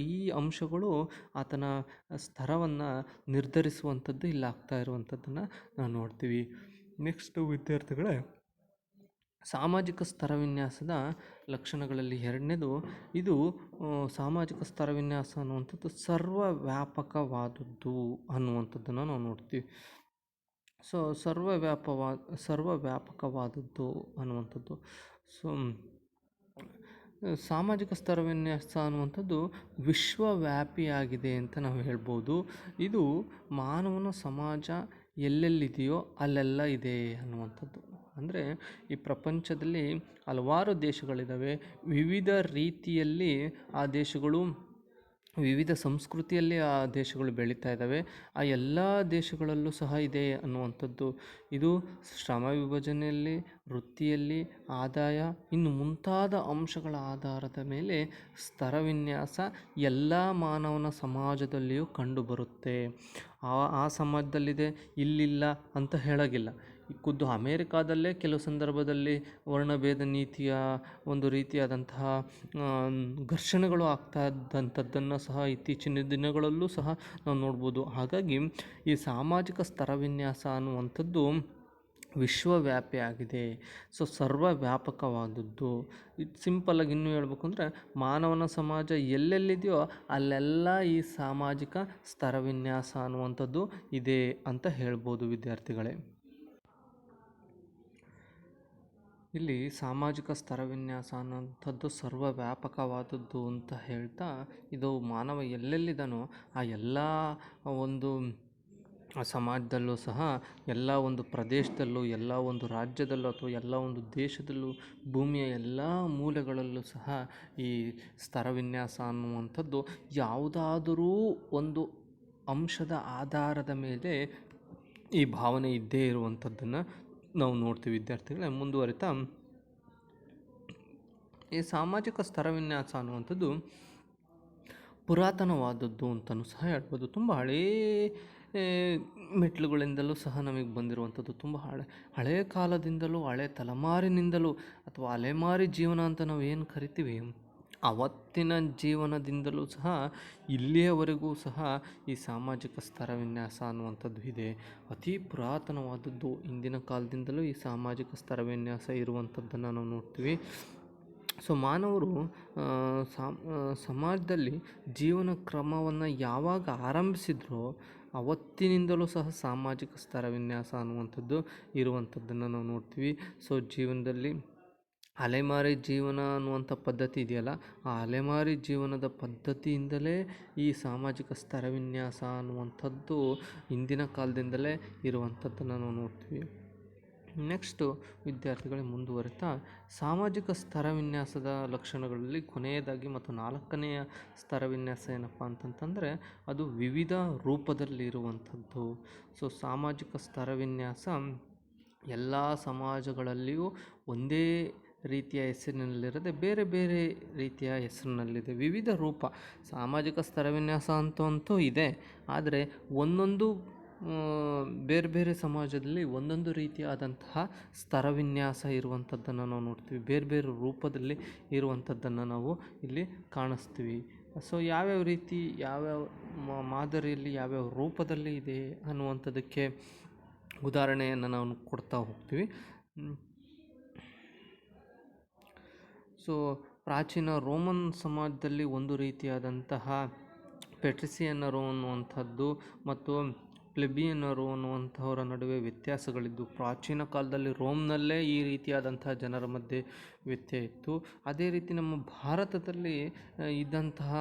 ಈ ಅಂಶಗಳು ಆತನ ಸ್ತರವನ್ನು ನಿರ್ಧರಿಸುವಂಥದ್ದು ಇಲ್ಲಿ ಆಗ್ತಾ ಇರುವಂಥದ್ದನ್ನು ನಾವು ನೋಡ್ತೀವಿ. ನೆಕ್ಸ್ಟು ವಿದ್ಯಾರ್ಥಿಗಳೇ, ಸಾಮಾಜಿಕ ಸ್ತರವಿನ್ಯಾಸದ ಲಕ್ಷಣಗಳಲ್ಲಿ ಎರಡನೇದು, ಇದು ಸಾಮಾಜಿಕ ಸ್ತರವಿನ್ಯಾಸ ಅನ್ನುವಂಥದ್ದು ಸರ್ವವ್ಯಾಪಕವಾದದ್ದು ಅನ್ನುವಂಥದ್ದನ್ನು ನಾವು ನೋಡ್ತೀವಿ. ಸೊ ಸರ್ವವ್ಯಾಪಕವಾದದ್ದು ಅನ್ನುವಂಥದ್ದು. ಸೊ ಸಾಮಾಜಿಕ ಸ್ತರವಿನ್ಯಾಸ ಅನ್ನುವಂಥದ್ದು ವಿಶ್ವವ್ಯಾಪಿಯಾಗಿದೆ ಅಂತ ನಾವು ಹೇಳ್ಬೋದು. ಇದು ಮಾನವನ ಸಮಾಜ ಎಲ್ಲೆಲ್ಲಿದೆಯೋ ಅಲ್ಲೆಲ್ಲ ಇದೆ ಅನ್ನುವಂಥದ್ದು. ಅಂದರೆ ಈ ಪ್ರಪಂಚದಲ್ಲಿ ಹಲವಾರು ದೇಶಗಳಿದ್ದಾವೆ. ವಿವಿಧ ರೀತಿಯಲ್ಲಿ ಆ ದೇಶಗಳು, ವಿವಿಧ ಸಂಸ್ಕೃತಿಯಲ್ಲಿ ಆ ದೇಶಗಳು ಬೆಳೀತಾ ಇದ್ದಾವೆ. ಆ ಎಲ್ಲ ದೇಶಗಳಲ್ಲೂ ಸಹ ಇದೆ ಅನ್ನುವಂಥದ್ದು. ಇದು ಶ್ರಮ ವಿಭಜನೆಯಲ್ಲಿ, ವೃತ್ತಿಯಲ್ಲಿ, ಆದಾಯ, ಇನ್ನು ಮುಂತಾದ ಅಂಶಗಳ ಆಧಾರದ ಮೇಲೆ ಸ್ತರವಿನ್ಯಾಸ ಎಲ್ಲ ಮಾನವನ ಸಮಾಜದಲ್ಲಿಯೂ ಕಂಡುಬರುತ್ತೆ. ಆ ಸಮಾಜದಲ್ಲಿದೆ, ಇಲ್ಲಿಲ್ಲ ಅಂತ ಹೇಳೋಗಿಲ್ಲ. ಖುದ್ದು ಅಮೇರಿಕಾದಲ್ಲೇ ಕೆಲವು ಸಂದರ್ಭದಲ್ಲಿ ವರ್ಣಭೇದ ನೀತಿಯ ಒಂದು ರೀತಿಯಾದಂತಹ ಘರ್ಷಣೆಗಳು ಆಗ್ತಾ ಇದ್ದಂಥದ್ದನ್ನು ಸಹ ಇತ್ತೀಚಿನ ದಿನಗಳಲ್ಲೂ ಸಹ ನಾವು ನೋಡ್ಬೋದು. ಹಾಗಾಗಿ ಈ ಸಾಮಾಜಿಕ ಸ್ತರವಿನ್ಯಾಸ ಅನ್ನುವಂಥದ್ದು ವಿಶ್ವವ್ಯಾಪಿ ಆಗಿದೆ. ಸೊ ಸರ್ವವ್ಯಾಪಕವಾದದ್ದು. ಇದು ಸಿಂಪಲ್ಲಾಗಿ ಇನ್ನೂ ಹೇಳ್ಬೇಕು ಅಂದರೆ, ಮಾನವನ ಸಮಾಜ ಎಲ್ಲೆಲ್ಲಿದೆಯೋ ಅಲ್ಲೆಲ್ಲ ಈ ಸಾಮಾಜಿಕ ಸ್ತರವಿನ್ಯಾಸ ಅನ್ನುವಂಥದ್ದು ಇದೆ ಅಂತ ಹೇಳ್ಬೋದು ವಿದ್ಯಾರ್ಥಿಗಳೇ. ಇಲ್ಲಿ ಸಾಮಾಜಿಕ ಸ್ತರವಿನ್ಯಾಸ ಅನ್ನೋಂಥದ್ದು ಸರ್ವವ್ಯಾಪಕವಾದದ್ದು ಅಂತ ಹೇಳ್ತಾ, ಇದು ಮಾನವ ಎಲ್ಲೆಲ್ಲಿದ್ದಾನೋ ಆ ಎಲ್ಲ ಒಂದು ಸಮಾಜದಲ್ಲೂ ಸಹ, ಎಲ್ಲ ಒಂದು ಪ್ರದೇಶದಲ್ಲೂ, ಎಲ್ಲ ಒಂದು ರಾಜ್ಯದಲ್ಲೂ, ಅಥವಾ ಎಲ್ಲ ಒಂದು ದೇಶದಲ್ಲೂ, ಭೂಮಿಯ ಎಲ್ಲ ಮೂಲೆಗಳಲ್ಲೂ ಸಹ ಈ ಸ್ತರವಿನ್ಯಾಸ ಅನ್ನುವಂಥದ್ದು ಯಾವುದಾದರೂ ಒಂದು ಅಂಶದ ಆಧಾರದ ಮೇಲೆ ಈ ಭಾವನೆ ಇದ್ದೇ ಇರುವಂಥದ್ದನ್ನು ನಾವು ನೋಡ್ತೀವಿ ವಿದ್ಯಾರ್ಥಿಗಳೇ. ಮುಂದುವರಿತಾ, ಈ ಸಾಮಾಜಿಕ ಸ್ತರವಿನ್ಯಾಸ ಅನ್ನುವಂಥದ್ದು ಪುರಾತನವಾದದ್ದು ಅಂತಲೂ ಸಹ ಹೇಳ್ಬೋದು. ತುಂಬ ಹಳೇ ಮೆಟ್ಲುಗಳಿಂದಲೂ ಸಹ ನಮಗೆ ಬಂದಿರುವಂಥದ್ದು. ತುಂಬ ಹಳೆಯ ಕಾಲದಿಂದಲೂ, ಹಳೆ ತಲೆಮಾರಿನಿಂದಲೂ, ಅಥವಾ ಅಲೆಮಾರಿ ಜೀವನ ಅಂತ ನಾವು ಏನು ಕರಿತೀವಿ, ಅವತ್ತಿನ ಜೀವನದಿಂದಲೂ ಸಹ ಇಲ್ಲಿಯವರೆಗೂ ಸಹ ಈ ಸಾಮಾಜಿಕ ಸ್ತರವಿನ್ಯಾಸ ಅನ್ನುವಂಥದ್ದು ಇದೆ. ಅತಿ ಪುರಾತನವಾದದ್ದು. ಇಂದಿನ ಕಾಲದಿಂದಲೂ ಈ ಸಾಮಾಜಿಕ ಸ್ತರವಿನ್ಯಾಸ ಇರುವಂಥದ್ದನ್ನು ನಾವು ನೋಡ್ತೀವಿ. ಸೊ ಮಾನವರು ಸಮಾಜದಲ್ಲಿ ಜೀವನ ಕ್ರಮವನ್ನು ಯಾವಾಗ ಆರಂಭಿಸಿದ್ರೋ ಅವತ್ತಿನಿಂದಲೂ ಸಹ ಸಾಮಾಜಿಕ ಸ್ತರವಿನ್ಯಾಸ ಅನ್ನುವಂಥದ್ದು ಇರುವಂಥದ್ದನ್ನು ನಾವು ನೋಡ್ತೀವಿ. ಸೊ ಜೀವನದಲ್ಲಿ ಅಲೆಮಾರಿ ಜೀವನ ಅನ್ನುವಂಥ ಪದ್ಧತಿ ಇದೆಯಲ್ಲ, ಆ ಅಲೆಮಾರಿ ಜೀವನದ ಪದ್ಧತಿಯಿಂದಲೇ ಈ ಸಾಮಾಜಿಕ ಸ್ತರವಿನ್ಯಾಸ ಅನ್ನುವಂಥದ್ದು ಇಂದಿನ ಕಾಲದಿಂದಲೇ ಇರುವಂಥದ್ದನ್ನು ನಾವು ನೋಡ್ತೀವಿ. ನೆಕ್ಸ್ಟು ವಿದ್ಯಾರ್ಥಿಗಳೇ, ಮುಂದುವರಿತಾ, ಸಾಮಾಜಿಕ ಸ್ತರವಿನ್ಯಾಸದ ಲಕ್ಷಣಗಳಲ್ಲಿ ಕೊನೆಯದಾಗಿ ಮತ್ತು 4ನೆಯ ಸ್ತರವಿನ್ಯಾಸ ಏನಪ್ಪ ಅಂತಂತಂದರೆ, ಅದು ವಿವಿಧ ರೂಪದಲ್ಲಿರುವಂಥದ್ದು. ಸೊ ಸಾಮಾಜಿಕ ಸ್ತರವಿನ್ಯಾಸ ಎಲ್ಲ ಸಮಾಜಗಳಲ್ಲಿಯೂ ಒಂದೇ ರೀತಿಯ ಹೆಸರಿನಲ್ಲಿರದೆ ಬೇರೆ ಬೇರೆ ರೀತಿಯ ಹೆಸರಿನಲ್ಲಿದೆ. ವಿವಿಧ ರೂಪ ಸಾಮಾಜಿಕ ಸ್ತರವಿನ್ಯಾಸ ಅಂತೂ ಇದೆ, ಆದರೆ ಒಂದೊಂದು ಬೇರೆ ಬೇರೆ ಸಮಾಜದಲ್ಲಿ ಒಂದೊಂದು ರೀತಿಯಾದಂತಹ ಸ್ತರವಿನ್ಯಾಸ ಇರುವಂಥದ್ದನ್ನು ನಾವು ನೋಡ್ತೀವಿ. ಬೇರೆ ಬೇರೆ ರೂಪದಲ್ಲಿ ಇರುವಂಥದ್ದನ್ನು ನಾವು ಇಲ್ಲಿ ಕಾಣಿಸ್ತೀವಿ. ಸೊ ಯಾವ್ಯಾವ ರೀತಿ, ಯಾವ್ಯಾವ ಮಾದರಿಯಲ್ಲಿ, ಯಾವ್ಯಾವ ರೂಪದಲ್ಲಿ ಇದೆ ಅನ್ನುವಂಥದ್ದಕ್ಕೆ ಉದಾಹರಣೆಯನ್ನು ನಾವು ಕೊಡ್ತಾ ಹೋಗ್ತೀವಿ. ಸೊ ಪ್ರಾಚೀನ ರೋಮನ್ ಸಮಾಜದಲ್ಲಿ ಒಂದು ರೀತಿಯಾದಂತಹ ಪೆಟ್ರಿಸಿಯನ್ನರು ಅನ್ನುವಂಥದ್ದು ಮತ್ತು ಪ್ಲೆಬಿಯನ್ನರು ಅನ್ನುವಂಥವರ ನಡುವೆ ವ್ಯತ್ಯಾಸಗಳಿದ್ದು, ಪ್ರಾಚೀನ ಕಾಲದಲ್ಲಿ ರೋಮ್ನಲ್ಲೇ ಈ ರೀತಿಯಾದಂತಹ ಜನರ ಮಧ್ಯೆ ವ್ಯತ್ಯಯ ಇತ್ತು. ಅದೇ ರೀತಿ ನಮ್ಮ ಭಾರತದಲ್ಲಿ ಇದ್ದಂತಹ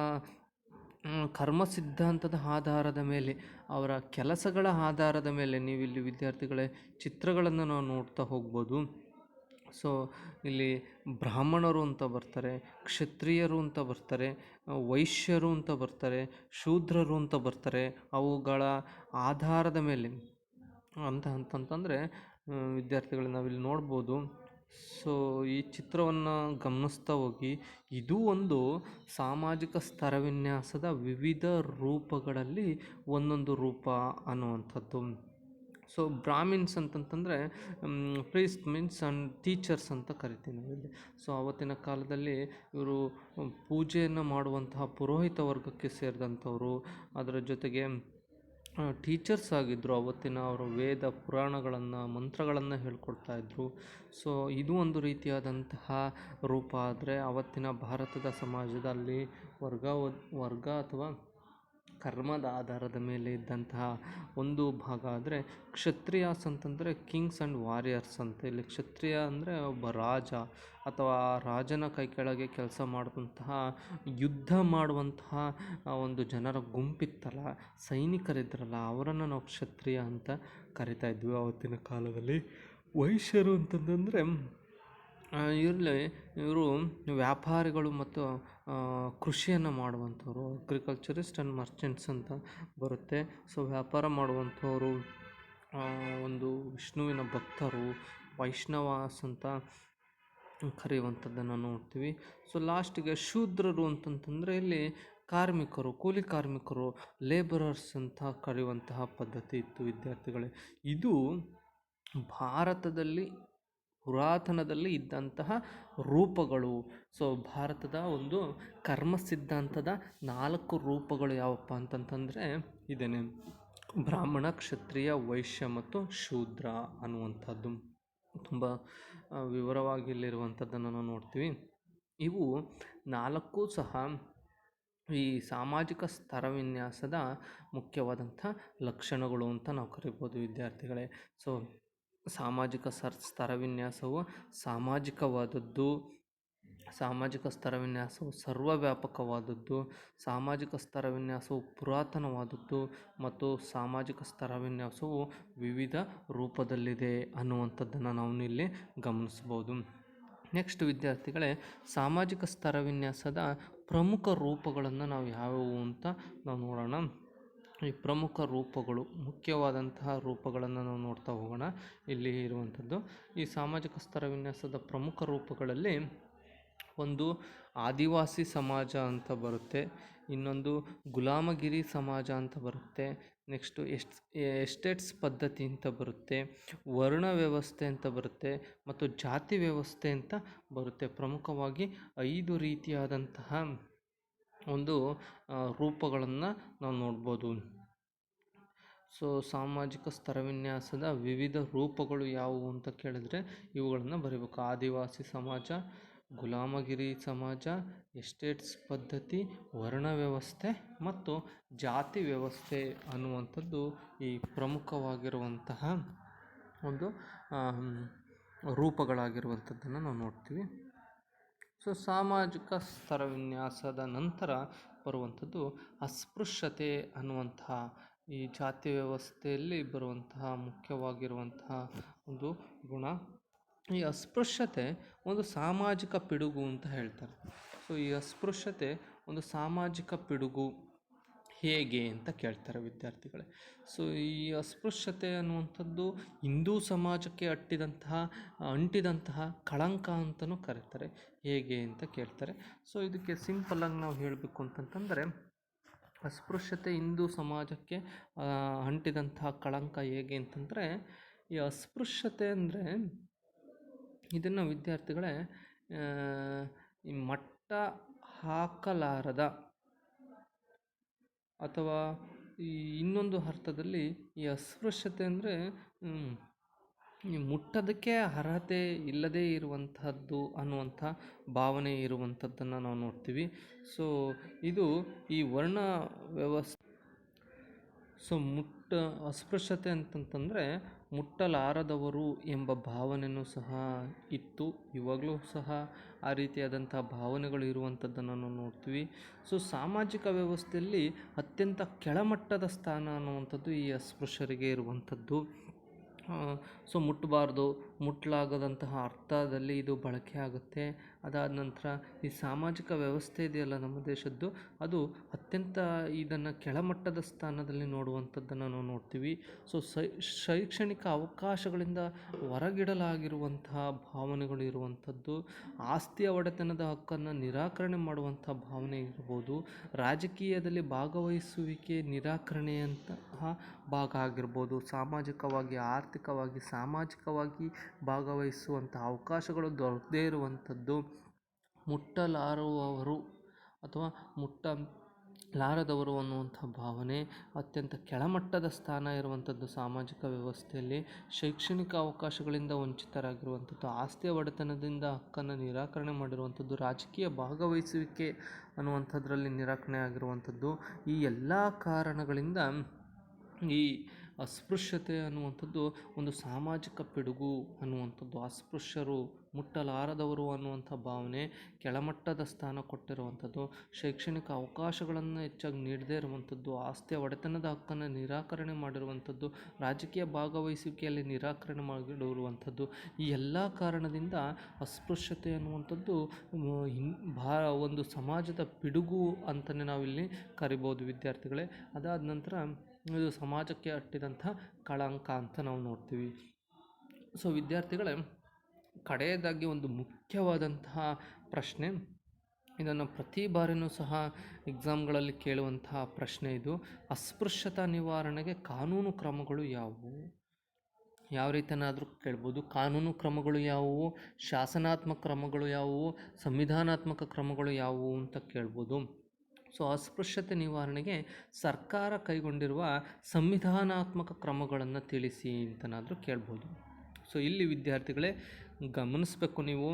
ಕರ್ಮ ಸಿದ್ಧಾಂತದ ಆಧಾರದ ಮೇಲೆ, ಅವರ ಕೆಲಸಗಳ ಆಧಾರದ ಮೇಲೆ ನೀವಿಲ್ಲಿ ವಿದ್ಯಾರ್ಥಿಗಳೇ ಚಿತ್ರಗಳನ್ನು ನಾವು ನೋಡ್ತಾ ಹೋಗ್ಬೋದು. ಸೊ ಇಲ್ಲಿ ಬ್ರಾಹ್ಮಣರು ಅಂತ ಬರ್ತಾರೆ, ಕ್ಷತ್ರಿಯರು ಅಂತ ಬರ್ತಾರೆ, ವೈಶ್ಯರು ಅಂತ ಬರ್ತಾರೆ, ಶೂದ್ರರು ಅಂತ ಬರ್ತಾರೆ. ಅವುಗಳ ಆಧಾರದ ಮೇಲೆ ಅಂತಂತಂದರೆ ವಿದ್ಯಾರ್ಥಿಗಳು ನಾವಿಲ್ಲಿ ನೋಡ್ಬೋದು. ಸೊ ಈ ಚಿತ್ರವನ್ನು ಗಮನಿಸ್ತಾ ಹೋಗಿ, ಇದು ಒಂದು ಸಾಮಾಜಿಕ ಸ್ತರವಿನ್ಯಾಸದ ವಿವಿಧ ರೂಪಗಳಲ್ಲಿ ಒಂದೊಂದು ರೂಪ ಅನ್ನುವಂಥದ್ದು. ಸೊ ಬ್ರಾಹ್ಮಿನ್ಸ್ ಅಂತಂತಂದರೆ ಪ್ರೀಸ್ಟ್ ಮೀನ್ಸ್ ಅಂಡ್ ಟೀಚರ್ಸ್ ಅಂತ ಕರಿತೀವಿ ನಾವಿಲ್ಲಿ. ಸೊ ಆವತ್ತಿನ ಕಾಲದಲ್ಲಿ ಇವರು ಪೂಜೆಯನ್ನು ಮಾಡುವಂತಹ ಪುರೋಹಿತ ವರ್ಗಕ್ಕೆ ಸೇರಿದಂಥವರು. ಅದರ ಜೊತೆಗೆ ಟೀಚರ್ಸ್ ಆಗಿದ್ದರು. ಅವತ್ತಿನ ಅವರು ವೇದ ಪುರಾಣಗಳನ್ನು ಮಂತ್ರಗಳನ್ನು ಹೇಳ್ಕೊಡ್ತಾಯಿದ್ರು. ಸೊ ಇದು ಒಂದು ರೀತಿಯಾದಂತಹ ರೂಪ. ಆದರೆ ಅವತ್ತಿನ ಭಾರತದ ಸಮಾಜದಲ್ಲಿ ವರ್ಗ ಅಥವಾ ಕರ್ಮದ ಆಧಾರದ ಮೇಲೆ ಇದ್ದಂತಹ ಒಂದು ಭಾಗ. ಆದರೆ ಕ್ಷತ್ರಿಯಾಸ್ ಅಂತಂದರೆ ಕಿಂಗ್ಸ್ ಆ್ಯಂಡ್ ವಾರಿಯರ್ಸ್ ಅಂತ. ಇಲ್ಲಿ ಕ್ಷತ್ರಿಯ ಅಂದರೆ ಒಬ್ಬ ರಾಜ ಅಥವಾ ರಾಜನ ಕೈ ಕೆಳಗೆ ಕೆಲಸ ಮಾಡುವಂತಹ ಯುದ್ಧ ಮಾಡುವಂತಹ ಒಂದು ಜನರ ಗುಂಪಿತ್ತಲ್ಲ, ಸೈನಿಕರಿದ್ರಲ್ಲ, ಅವರನ್ನು ನಾವು ಕ್ಷತ್ರಿಯ ಅಂತ ಕರಿತಾ ಇದ್ವಿ ಆವತ್ತಿನ ಕಾಲದಲ್ಲಿ. ವೈಶ್ಯರು ಅಂತಂದರೆ ಇವರು ವ್ಯಾಪಾರಿಗಳು ಮತ್ತು ಕೃಷಿಯನ್ನು ಮಾಡುವಂಥವ್ರು, ಅಗ್ರಿಕಲ್ಚರಿಸ್ಟ್ ಆ್ಯಂಡ್ ಮರ್ಚೆಂಟ್ಸ್ ಅಂತ ಬರುತ್ತೆ. ಸೊ ವ್ಯಾಪಾರ ಮಾಡುವಂಥವರು, ಒಂದು ವಿಷ್ಣುವಿನ ಭಕ್ತರು, ವೈಷ್ಣವಾಸ್ ಅಂತ ಕರೆಯುವಂಥದ್ದನ್ನು ನೋಡ್ತೀವಿ. ಸೊ ಲಾಸ್ಟಿಗೆ ಶೂದ್ರರು ಅಂತಂತಂದರೆ ಇಲ್ಲಿ ಕಾರ್ಮಿಕರು, ಕೂಲಿ ಕಾರ್ಮಿಕರು, ಲೇಬರರ್ಸ್ ಅಂತ ಕರೆಯುವಂತಹ ಪದ್ಧತಿ ಇತ್ತು ವಿದ್ಯಾರ್ಥಿಗಳೇ. ಇದು ಭಾರತದಲ್ಲಿ ಪುರಾತನದಲ್ಲಿ ಇದ್ದಂತಹ ರೂಪಗಳು. ಸೊ ಭಾರತದ ಒಂದು ಕರ್ಮ ಸಿದ್ಧಾಂತದ 4 ರೂಪಗಳು ಯಾವಪ್ಪ ಅಂತಂತಂದರೆ ಇದೇನೆ: ಬ್ರಾಹ್ಮಣ, ಕ್ಷತ್ರಿಯ, ವೈಶ್ಯ ಮತ್ತು ಶೂದ್ರ ಅನ್ನುವಂಥದ್ದು. ತುಂಬ ವಿವರವಾಗಿ ಇಲ್ಲಿರುವಂಥದ್ದನ್ನು ನಾವು ನೋಡ್ತೀವಿ. ಇವು 4 ಸಹ ಈ ಸಾಮಾಜಿಕ ಸ್ತರವಿನ್ಯಾಸದ ಮುಖ್ಯವಾದಂಥ ಲಕ್ಷಣಗಳು ಅಂತ ನಾವು ಕರಿಬೋದು ವಿದ್ಯಾರ್ಥಿಗಳೇ. ಸೊ ಸಾಮಾಜಿಕ ಸ್ತರವಿನ್ಯಾಸವು ಸಾಮಾಜಿಕ ಸ್ತರವಿನ್ಯಾಸವು ಸರ್ವವ್ಯಾಪಕವಾದದ್ದು, ಸಾಮಾಜಿಕ ಸ್ತರವಿನ್ಯಾಸವು ಪುರಾತನವಾದದ್ದು ಮತ್ತು ಸಾಮಾಜಿಕ ಸ್ತರವಿನ್ಯಾಸವು ವಿವಿಧ ರೂಪದಲ್ಲಿದೆ ಅನ್ನುವಂಥದ್ದನ್ನು ನಾವು ಇಲ್ಲಿ ಗಮನಿಸ್ಬೋದು. ನೆಕ್ಸ್ಟ್ ವಿದ್ಯಾರ್ಥಿಗಳೇ, ಸಾಮಾಜಿಕ ಸ್ತರವಿನ್ಯಾಸದ ಪ್ರಮುಖ ರೂಪಗಳನ್ನು ನಾವು ಯಾವುವು ಅಂತ ನಾವು ನೋಡೋಣ. ಈ ಪ್ರಮುಖ ರೂಪಗಳು, ಮುಖ್ಯವಾದಂತಹ ರೂಪಗಳನ್ನು ನಾವು ನೋಡ್ತಾ ಹೋಗೋಣ. ಇಲ್ಲಿ ಇರುವಂಥದ್ದು ಈ ಸಾಮಾಜಿಕ ಸ್ತರವಿನ್ಯಾಸದ ಪ್ರಮುಖ ರೂಪಗಳಲ್ಲಿ ಒಂದು ಆದಿವಾಸಿ ಸಮಾಜ ಅಂತ ಬರುತ್ತೆ, ಇನ್ನೊಂದು ಗುಲಾಮಗಿರಿ ಸಮಾಜ ಅಂತ ಬರುತ್ತೆ, ನೆಕ್ಸ್ಟು ಎಸ್ಟೇಟ್ಸ್ ಪದ್ಧತಿ ಅಂತ ಬರುತ್ತೆ, ವರ್ಣ ವ್ಯವಸ್ಥೆ ಅಂತ ಬರುತ್ತೆ ಮತ್ತು ಜಾತಿ ವ್ಯವಸ್ಥೆ ಅಂತ ಬರುತ್ತೆ. ಪ್ರಮುಖವಾಗಿ 5 ರೀತಿಯಾದಂತಹ ಒಂದು ರೂಪಗಳನ್ನು ನಾವು ನೋಡ್ಬೋದು. ಸೊ ಸಾಮಾಜಿಕ ಸ್ತರವಿನ್ಯಾಸದ ವಿವಿಧ ರೂಪಗಳು ಯಾವುವು ಅಂತ ಕೇಳಿದ್ರೆ ಇವುಗಳನ್ನು ಬರೀಬೇಕು: ಆದಿವಾಸಿ ಸಮಾಜ, ಗುಲಾಮಗಿರಿ ಸಮಾಜ, ಎಸ್ಟೇಟ್ಸ್ ಪದ್ಧತಿ, ವರ್ಣ ವ್ಯವಸ್ಥೆ ಮತ್ತು ಜಾತಿ ವ್ಯವಸ್ಥೆ ಅನ್ನುವಂಥದ್ದು ಈ ಪ್ರಮುಖವಾಗಿರುವಂತಹ ಒಂದು ರೂಪಗಳಾಗಿರುವಂಥದ್ದನ್ನು ನಾವು ನೋಡ್ತೀವಿ. ಸೊ ಸಾಮಾಜಿಕ ಸ್ತರವಿನ್ಯಾಸದ ನಂತರ ಬರುವಂಥದ್ದು ಅಸ್ಪೃಶ್ಯತೆ ಅನ್ನುವಂತಹ ಈ ಜಾತಿ ವ್ಯವಸ್ಥೆಯಲ್ಲಿ ಬರುವಂತಹ ಮುಖ್ಯವಾಗಿರುವಂತಹ ಒಂದು ಗುಣ. ಈ ಅಸ್ಪೃಶ್ಯತೆ ಒಂದು ಸಾಮಾಜಿಕ ಪಿಡುಗು ಅಂತ ಹೇಳ್ತಾರೆ. ಸೊ ಈ ಅಸ್ಪೃಶ್ಯತೆ ಒಂದು ಸಾಮಾಜಿಕ ಪಿಡುಗು ಹೇಗೆ ಅಂತ ಕೇಳ್ತಾರೆ ವಿದ್ಯಾರ್ಥಿಗಳೇ. ಸೊ ಈ ಅಸ್ಪೃಶ್ಯತೆ ಅನ್ನುವಂಥದ್ದು ಹಿಂದೂ ಸಮಾಜಕ್ಕೆ ಅಂಟಿದಂತಹ ಕಳಂಕ ಅಂತಲೂ ಕರೀತಾರೆ. ಹೇಗೆ ಅಂತ ಕೇಳ್ತಾರೆ. ಸೊ ಇದಕ್ಕೆ ಸಿಂಪಲ್ಲಾಗಿ ನಾವು ಹೇಳಬೇಕು ಅಂತಂತಂದರೆ, ಅಸ್ಪೃಶ್ಯತೆ ಹಿಂದೂ ಸಮಾಜಕ್ಕೆ ಅಂಟಿದಂತಹ ಕಳಂಕ ಹೇಗೆ ಅಂತಂದರೆ, ಈ ಅಸ್ಪೃಶ್ಯತೆ ಅಂದರೆ ಇದನ್ನು ವಿದ್ಯಾರ್ಥಿಗಳೇ ಈ ಮಟ್ಟ ಹಾಕಲಾರದ ಅಥವಾ ಈ ಇನ್ನೊಂದು ಅರ್ಥದಲ್ಲಿ ಈ ಅಸ್ಪೃಶ್ಯತೆ ಅಂದರೆ ಮುಟ್ಟೋದಕ್ಕೆ ಅರ್ಹತೆ ಇಲ್ಲದೇ ಇರುವಂತಹದ್ದು ಅನ್ನುವಂಥ ಭಾವನೆ ಇರುವಂಥದ್ದನ್ನು ನಾವು ನೋಡ್ತೀವಿ. ಸೊ ಇದು ಈ ವರ್ಣ ವ್ಯವಸ್ಥೆ. ಸೊ ಅಸ್ಪೃಶ್ಯತೆ ಅಂತಂತಂದರೆ ಮುಟ್ಟಲಾರದವರು ಎಂಬ ಭಾವನೆಯೂ ಸಹ ಇತ್ತು. ಇವಾಗಲೂ ಸಹ ಆ ರೀತಿಯಾದಂಥ ಭಾವನೆಗಳು ಇರುವಂಥದ್ದನ್ನು ನಾವು ನೋಡ್ತೀವಿ. ಸೊ ಸಾಮಾಜಿಕ ವ್ಯವಸ್ಥೆಯಲ್ಲಿ ಅತ್ಯಂತ ಕೆಳಮಟ್ಟದ ಸ್ಥಾನ ಅನ್ನುವಂಥದ್ದು ಈ ಅಸ್ಪೃಶ್ಯರಿಗೆ ಇರುವಂಥದ್ದು. ಸೊ ಮುಟ್ಟಬಾರ್ದು, ಮುಟ್ಲಾಗದಂತಹ ಅರ್ಥದಲ್ಲಿ ಇದು ಬಳಕೆ ಆಗುತ್ತೆ. ಅದಾದ ನಂತರ ಈ ಸಾಮಾಜಿಕ ವ್ಯವಸ್ಥೆ ಇದೆಯಲ್ಲ ನಮ್ಮ ದೇಶದ್ದು, ಅದು ಅತ್ಯಂತ ಇದನ್ನು ಕೆಳಮಟ್ಟದ ಸ್ಥಾನದಲ್ಲಿ ನೋಡುವಂಥದ್ದನ್ನು ನಾವು ನೋಡ್ತೀವಿ. ಸೊ ಶೈಕ್ಷಣಿಕ ಅವಕಾಶಗಳಿಂದ ಹೊರಗಿಡಲಾಗಿರುವಂತಹ ಭಾವನೆಗಳು ಇರುವಂಥದ್ದು, ಆಸ್ತಿಯ ಒಡೆತನದ ಹಕ್ಕನ್ನು ನಿರಾಕರಣೆ ಮಾಡುವಂಥ ಭಾವನೆ ಇರ್ಬೋದು, ರಾಜಕೀಯದಲ್ಲಿ ಭಾಗವಹಿಸುವಿಕೆ ನಿರಾಕರಣೆಯಂತಹ ಭಾಗ ಆಗಿರ್ಬೋದು, ಸಾಮಾಜಿಕವಾಗಿ ಆರ್ಥಿಕವಾಗಿ ಸಾಮಾಜಿಕವಾಗಿ ಭಾಗವಹಿಸುವಂಥ ಅವಕಾಶಗಳು ದೊರಕದೇ ಇರುವಂಥದ್ದು, ಮುಟ್ಟಲಾರುವವರು ಅಥವಾ ಮುಟ್ಟಲಾರದವರು ಅನ್ನುವಂಥ ಭಾವನೆ, ಅತ್ಯಂತ ಕೆಳಮಟ್ಟದ ಸ್ಥಾನ ಇರುವಂಥದ್ದು ಸಾಮಾಜಿಕ ವ್ಯವಸ್ಥೆಯಲ್ಲಿ, ಶೈಕ್ಷಣಿಕ ಅವಕಾಶಗಳಿಂದ ವಂಚಿತರಾಗಿರುವಂಥದ್ದು, ಆಸ್ತಿಯ ಒಡೆತನದಿಂದ ಹಕ್ಕನ್ನು ನಿರಾಕರಣೆ ಮಾಡಿರುವಂಥದ್ದು, ರಾಜಕೀಯ ಭಾಗವಹಿಸುವಿಕೆ ಅನ್ನುವಂಥದ್ರಲ್ಲಿ ನಿರಾಕರಣೆ ಆಗಿರುವಂಥದ್ದು. ಈ ಎಲ್ಲ ಕಾರಣಗಳಿಂದ ಈ ಅಸ್ಪೃಶ್ಯತೆ ಅನ್ನುವಂಥದ್ದು ಒಂದು ಸಾಮಾಜಿಕ ಪಿಡುಗು ಅನ್ನುವಂಥದ್ದು, ಅಸ್ಪೃಶ್ಯರು, ಮುಟ್ಟಲಾರದವರು ಅನ್ನುವಂಥ ಭಾವನೆ, ಕೆಳಮಟ್ಟದ ಸ್ಥಾನ ಕೊಟ್ಟಿರುವಂಥದ್ದು, ಶೈಕ್ಷಣಿಕ ಅವಕಾಶಗಳನ್ನು ಹೆಚ್ಚಾಗಿ ನೀಡದೇ ಇರುವಂಥದ್ದು, ಆಸ್ತಿಯ ಒಡೆತನದ ಹಕ್ಕನ್ನು ನಿರಾಕರಣೆ ಮಾಡಿರುವಂಥದ್ದು, ರಾಜಕೀಯ ಭಾಗವಹಿಸುವಿಕೆಯಲ್ಲಿ ನಿರಾಕರಣೆ ಮಾಡಿರುವಂಥದ್ದು, ಈ ಎಲ್ಲ ಕಾರಣದಿಂದ ಅಸ್ಪೃಶ್ಯತೆ ಅನ್ನುವಂಥದ್ದು ಒಂದು ಸಮಾಜದ ಪಿಡುಗು ಅಂತಲೇ ನಾವಿಲ್ಲಿ ಕರಿಬೋದು ವಿದ್ಯಾರ್ಥಿಗಳೇ. ಅದಾದ ನಂತರ ಇದು ಸಮಾಜಕ್ಕೆ ಅಟ್ಟಿದಂಥ ಕಳಂಕ ಅಂತ ನಾವು ನೋಡ್ತೀವಿ. ಸೊ ವಿದ್ಯಾರ್ಥಿಗಳೇ, ಕಡೆಯದಾಗಿ ಒಂದು ಮುಖ್ಯವಾದಂತಹ ಪ್ರಶ್ನೆ, ಇದನ್ನು ಪ್ರತಿ ಬಾರಿಯೂ ಸಹ ಎಕ್ಸಾಮ್ಗಳಲ್ಲಿ ಕೇಳುವಂತಹ ಪ್ರಶ್ನೆ ಇದು. ಅಸ್ಪೃಶ್ಯತಾ ನಿವಾರಣೆಗೆ ಕಾನೂನು ಕ್ರಮಗಳು ಯಾವುವು? ಯಾವ ರೀತಿಯಾದರೂ ಕೇಳ್ಬೋದು. ಕಾನೂನು ಕ್ರಮಗಳು ಯಾವುವು, ಶಾಸನಾತ್ಮಕ ಕ್ರಮಗಳು ಯಾವುವು, ಸಂವಿಧಾನಾತ್ಮಕ ಕ್ರಮಗಳು ಯಾವುವು ಅಂತ ಕೇಳ್ಬೋದು. ಸೊ ಅಸ್ಪೃಶ್ಯತೆ ನಿವಾರಣೆಗೆ ಸರ್ಕಾರ ಕೈಗೊಂಡಿರುವ ಸಂವಿಧಾನಾತ್ಮಕ ಕ್ರಮಗಳನ್ನು ತಿಳಿಸಿ ಅಂತನಾದರೂ ಕೇಳ್ಬೋದು. ಸೊ ಇಲ್ಲಿ ವಿದ್ಯಾರ್ಥಿಗಳೇ ಗಮನಿಸಬೇಕು ನೀವು,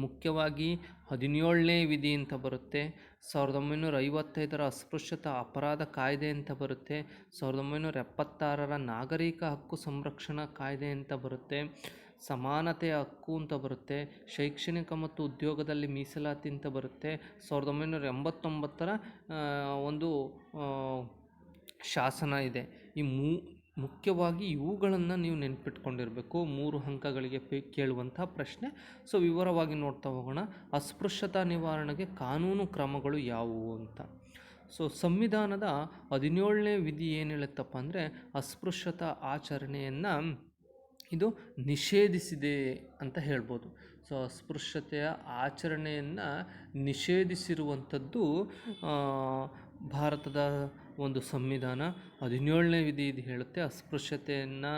ಮುಖ್ಯವಾಗಿ 17ನೇ ವಿಧಿ ಅಂತ ಬರುತ್ತೆ, 1955ರ ಅಸ್ಪೃಶ್ಯತಾ ಅಪರಾಧ ಕಾಯ್ದೆ ಅಂತ ಬರುತ್ತೆ, 1976ರ ನಾಗರಿಕ ಹಕ್ಕು ಸಂರಕ್ಷಣಾ ಕಾಯ್ದೆ ಅಂತ ಬರುತ್ತೆ, ಸಮಾನತೆಯ ಹಕ್ಕು ಅಂತ ಬರುತ್ತೆ, ಶೈಕ್ಷಣಿಕ ಮತ್ತು ಉದ್ಯೋಗದಲ್ಲಿ ಮೀಸಲಾತಿ ಅಂತ ಬರುತ್ತೆ, 1989ರ ಒಂದು ಶಾಸನ ಇದೆ. ಈ ಮುಖ್ಯವಾಗಿ ಇವುಗಳನ್ನು ನೀವು ನೆನ್ಪಿಟ್ಕೊಂಡಿರಬೇಕು. 3 ಅಂಕಗಳಿಗೆ ಕೇಳುವಂಥ ಪ್ರಶ್ನೆ. ಸೊ ವಿವರವಾಗಿ ನೋಡ್ತಾ ಹೋಗೋಣ. ಅಸ್ಪೃಶ್ಯತಾ ನಿವಾರಣೆಗೆ ಕಾನೂನು ಕ್ರಮಗಳು ಯಾವುವು ಅಂತ. ಸೊ ಸಂವಿಧಾನದ 17ನೇ ವಿಧಿ ಏನು ಹೇಳುತ್ತಪ್ಪ ಅಂದರೆ, ಅಸ್ಪೃಶ್ಯತಾ ಆಚರಣೆಯನ್ನು ಇದು ನಿಷೇಧಿಸಿದೆ ಅಂತ ಹೇಳ್ಬೋದು. ಸೊ ಅಸ್ಪೃಶ್ಯತೆಯ ಆಚರಣೆಯನ್ನು ನಿಷೇಧಿಸಿರುವಂಥದ್ದು ಭಾರತದ ಒಂದು ಸಂವಿಧಾನ. 17ನೇ ವಿಧಿ ಇದು ಹೇಳುತ್ತೆ ಅಸ್ಪೃಶ್ಯತೆಯನ್ನು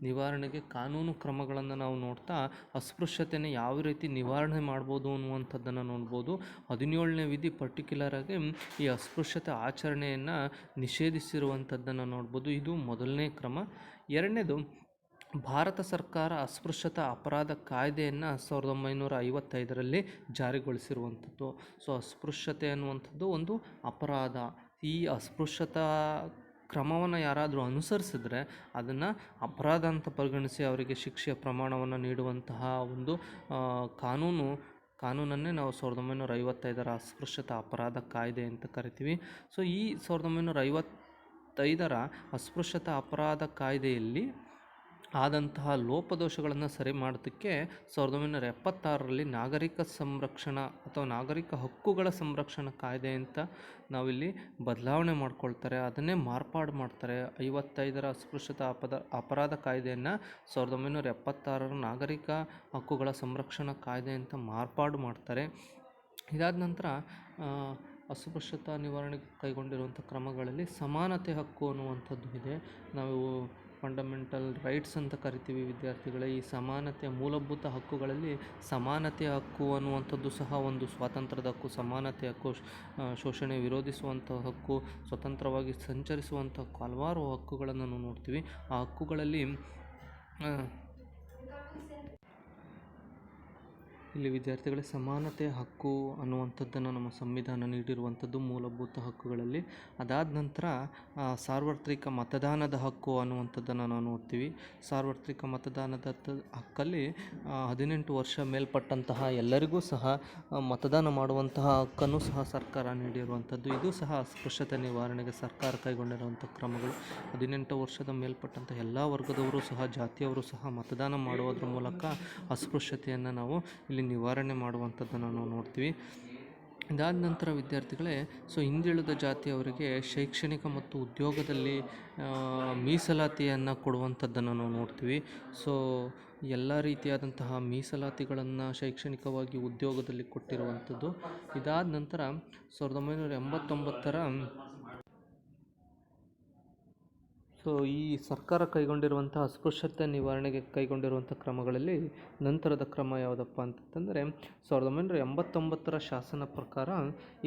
ನಿವಾರಣೆಗೆ ಕಾನೂನು ಕ್ರಮಗಳನ್ನು ನಾವು ನೋಡ್ತಾ ಅಸ್ಪೃಶ್ಯತೆಯನ್ನು ಯಾವ ರೀತಿ ನಿವಾರಣೆ ಮಾಡ್ಬೋದು ಅನ್ನುವಂಥದ್ದನ್ನು ನೋಡ್ಬೋದು. 17ನೇ ವಿಧಿ ಪರ್ಟಿಕ್ಯುಲರಾಗಿ ಈ ಅಸ್ಪೃಶ್ಯತೆ ಆಚರಣೆಯನ್ನು ನಿಷೇಧಿಸಿರುವಂಥದ್ದನ್ನು ನೋಡ್ಬೋದು. ಇದು ಮೊದಲನೇ ಕ್ರಮ. ಎರಡನೇದು, ಭಾರತ ಸರ್ಕಾರ ಅಸ್ಪೃಶ್ಯತಾ ಅಪರಾಧ ಕಾಯ್ದೆಯನ್ನು 1955ರಲ್ಲಿ ಜಾರಿಗೊಳಿಸಿರುವಂಥದ್ದು. ಸೊ ಅಸ್ಪೃಶ್ಯತೆ ಅನ್ನುವಂಥದ್ದು ಒಂದು ಅಪರಾಧ. ಈ ಅಸ್ಪೃಶ್ಯತಾ ಕ್ರಮವನ್ನು ಯಾರಾದರೂ ಅನುಸರಿಸಿದ್ರೆ ಅದನ್ನು ಅಪರಾಧ ಅಂತ ಪರಿಗಣಿಸಿ ಅವರಿಗೆ ಶಿಕ್ಷೆಯ ಪ್ರಮಾಣವನ್ನು ನೀಡುವಂತಹ ಒಂದು ಕಾನೂನನ್ನೇ ನಾವು 1955ರ ಅಸ್ಪೃಶ್ಯತಾ ಅಪರಾಧ ಕಾಯ್ದೆ ಅಂತ ಕರಿತೀವಿ. ಸೊ ಈ 1955ರ ಅಸ್ಪೃಶ್ಯತಾ ಅಪರಾಧ ಕಾಯ್ದೆಯಲ್ಲಿ ಆದಂತಹ ಲೋಪದೋಷಗಳನ್ನು ಸರಿ ಮಾಡೋದಕ್ಕೆ 1976ರಲ್ಲಿ ನಾಗರಿಕ ಸಂರಕ್ಷಣಾ ಅಥವಾ ನಾಗರಿಕ ಹಕ್ಕುಗಳ ಸಂರಕ್ಷಣಾ ಕಾಯ್ದೆ ಅಂತ ನಾವಿಲ್ಲಿ ಬದಲಾವಣೆ ಮಾಡ್ಕೊಳ್ತಾರೆ, ಅದನ್ನೇ ಮಾರ್ಪಾಡು ಮಾಡ್ತಾರೆ. 55ರ ಅಸ್ಪೃಶ್ಯತಾ ಅಪರಾಧ ಕಾಯ್ದೆಯನ್ನು 1976ರ ನಾಗರಿಕ ಹಕ್ಕುಗಳ ಸಂರಕ್ಷಣಾ ಕಾಯ್ದೆ ಅಂತ ಮಾರ್ಪಾಡು ಮಾಡ್ತಾರೆ. ಇದಾದ ನಂತರ ಅಸ್ಪೃಶ್ಯತಾ ನಿವಾರಣೆಗೆ ಕೈಗೊಂಡಿರುವಂಥ ಕ್ರಮಗಳಲ್ಲಿ ಸಮಾನತೆ ಹಕ್ಕು ಅನ್ನುವಂಥದ್ದು ಇದೆ. ನಾವು ಫಂಡಮೆಂಟಲ್ ರೈಟ್ಸ್ ಅಂತ ಕರಿತೀವಿ ವಿದ್ಯಾರ್ಥಿಗಳೇ. ಈ ಸಮಾನತೆಯ ಮೂಲಭೂತ ಹಕ್ಕುಗಳಲ್ಲಿ ಸಮಾನತೆಯ ಹಕ್ಕು ಅನ್ನುವಂಥದ್ದು ಸಹ ಒಂದು ಸ್ವಾತಂತ್ರ್ಯದ ಹಕ್ಕು. ಸಮಾನತೆಯ ಹಕ್ಕು, ಶೋಷಣೆ ವಿರೋಧಿಸುವಂಥ ಹಕ್ಕು, ಸ್ವತಂತ್ರವಾಗಿ ಸಂಚರಿಸುವಂಥ ಹಲವಾರು ಹಕ್ಕುಗಳನ್ನು ನಾವು ನೋಡ್ತೀವಿ. ಆ ಹಕ್ಕುಗಳಲ್ಲಿ ಇಲ್ಲಿ ವಿದ್ಯಾರ್ಥಿಗಳೇ ಸಮಾನತೆ ಹಕ್ಕು ಅನ್ನುವಂಥದ್ದನ್ನು ನಮ್ಮ ಸಂವಿಧಾನ ನೀಡಿರುವಂಥದ್ದು ಮೂಲಭೂತ ಹಕ್ಕುಗಳಲ್ಲಿ. ಅದಾದ ನಂತರ ಸಾರ್ವತ್ರಿಕ ಮತದಾನದ ಹಕ್ಕು ಅನ್ನುವಂಥದ್ದನ್ನು ನಾವು ನೋಡ್ತೀವಿ. ಸಾರ್ವತ್ರಿಕ ಮತದಾನದ ಹಕ್ಕಲ್ಲಿ 18 ವರ್ಷ ಮೇಲ್ಪಟ್ಟಂತಹ ಎಲ್ಲರಿಗೂ ಸಹ ಮತದಾನ ಮಾಡುವಂತಹ ಹಕ್ಕನ್ನು ಸಹ ಸರ್ಕಾರ ನೀಡಿರುವಂಥದ್ದು. ಇದು ಸಹ ಅಸ್ಪೃಶ್ಯತೆ ನಿವಾರಣೆಗೆ ಸರ್ಕಾರ ಕೈಗೊಂಡಿರುವಂಥ ಕ್ರಮಗಳು. 18 ವರ್ಷದ ಮೇಲ್ಪಟ್ಟಂಥ ಎಲ್ಲ ವರ್ಗದವರು ಸಹ ಜಾತಿಯವರು ಸಹ ಮತದಾನ ಮಾಡುವುದರ ಮೂಲಕ ಅಸ್ಪೃಶ್ಯತೆಯನ್ನು ನಾವು ಇಲ್ಲಿ ನಿವಾರಣೆ ಮಾಡುವಂಥದ್ದನ್ನು ನಾವು ನೋಡ್ತೀವಿ. ಇದಾದ ನಂತರ ವಿದ್ಯಾರ್ಥಿಗಳೇ ಹಿಂದುಳಿದ ಜಾತಿಯವರಿಗೆ ಶೈಕ್ಷಣಿಕ ಮತ್ತು ಉದ್ಯೋಗದಲ್ಲಿ ಮೀಸಲಾತಿಯನ್ನು ಕೊಡುವಂಥದ್ದನ್ನು ನಾವು ನೋಡ್ತೀವಿ. ಎಲ್ಲ ರೀತಿಯಾದಂತಹ ಮೀಸಲಾತಿಗಳನ್ನು ಶೈಕ್ಷಣಿಕವಾಗಿ ಉದ್ಯೋಗದಲ್ಲಿ ಕೊಟ್ಟಿರುವಂಥದ್ದು. ಇದಾದ ನಂತರ 1989 ಈ ಸರ್ಕಾರ ಕೈಗೊಂಡಿರುವಂಥ ಅಸ್ಪೃಶ್ಯತೆ ನಿವಾರಣೆಗೆ ಕೈಗೊಂಡಿರುವಂಥ ಕ್ರಮಗಳಲ್ಲಿ ನಂತರದ ಕ್ರಮ ಯಾವುದಪ್ಪ ಅಂತಂದರೆ 1989 ಶಾಸನ ಪ್ರಕಾರ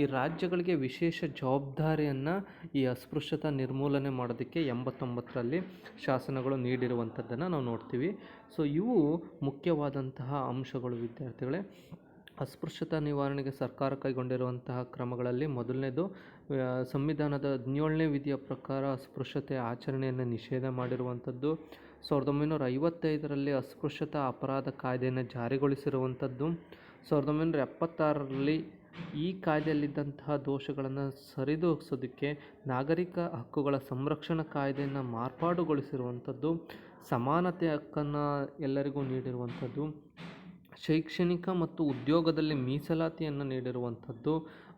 ಈ ರಾಜ್ಯಗಳಿಗೆ ವಿಶೇಷ ಜವಾಬ್ದಾರಿಯನ್ನು ಈ ಅಸ್ಪೃಶ್ಯತೆ ನಿರ್ಮೂಲನೆ ಮಾಡೋದಕ್ಕೆ 89ರಲ್ಲಿ ಶಾಸನಗಳು ನೀಡಿರುವಂಥದ್ದನ್ನು ನಾವು ನೋಡ್ತೀವಿ. ಇವು ಮುಖ್ಯವಾದಂತಹ ಅಂಶಗಳು ವಿದ್ಯಾರ್ಥಿಗಳೇ. ಅಸ್ಪೃಶ್ಯತಾ ನಿವಾರಣೆಗೆ ಸರ್ಕಾರ ಕೈಗೊಂಡಿರುವಂತಹ ಕ್ರಮಗಳಲ್ಲಿ ಮೊದಲನೇದು ಸಂವಿಧಾನದ 17ನೇ ವಿಧಿಯ ಪ್ರಕಾರ ಅಸ್ಪೃಶ್ಯತೆ ಆಚರಣೆಯನ್ನು ನಿಷೇಧ ಮಾಡಿರುವಂಥದ್ದು. 1955ರಲ್ಲಿ ಅಸ್ಪೃಶ್ಯತಾ ಅಪರಾಧ ಕಾಯ್ದೆಯನ್ನು ಜಾರಿಗೊಳಿಸಿರುವಂಥದ್ದು. 1976ರಲ್ಲಿ ಈ ಕಾಯ್ದೆಯಲ್ಲಿದ್ದಂತಹ ದೋಷಗಳನ್ನು ಸರಿದೂಗಿಸೋದಕ್ಕೆ ನಾಗರಿಕ ಹಕ್ಕುಗಳ ಸಂರಕ್ಷಣಾ ಕಾಯ್ದೆಯನ್ನು ಮಾರ್ಪಾಡುಗೊಳಿಸಿರುವಂಥದ್ದು. ಸಮಾನತೆ ಹಕ್ಕನ್ನು ಎಲ್ಲರಿಗೂ ನೀಡಿರುವಂಥದ್ದು. ಶೈಕ್ಷಣಿಕ ಮತ್ತು ಉದ್ಯೋಗದಲ್ಲಿ ಮೀಸಲಾತಿಯನ್ನು ನೀಡಿರುವಂಥದ್ದು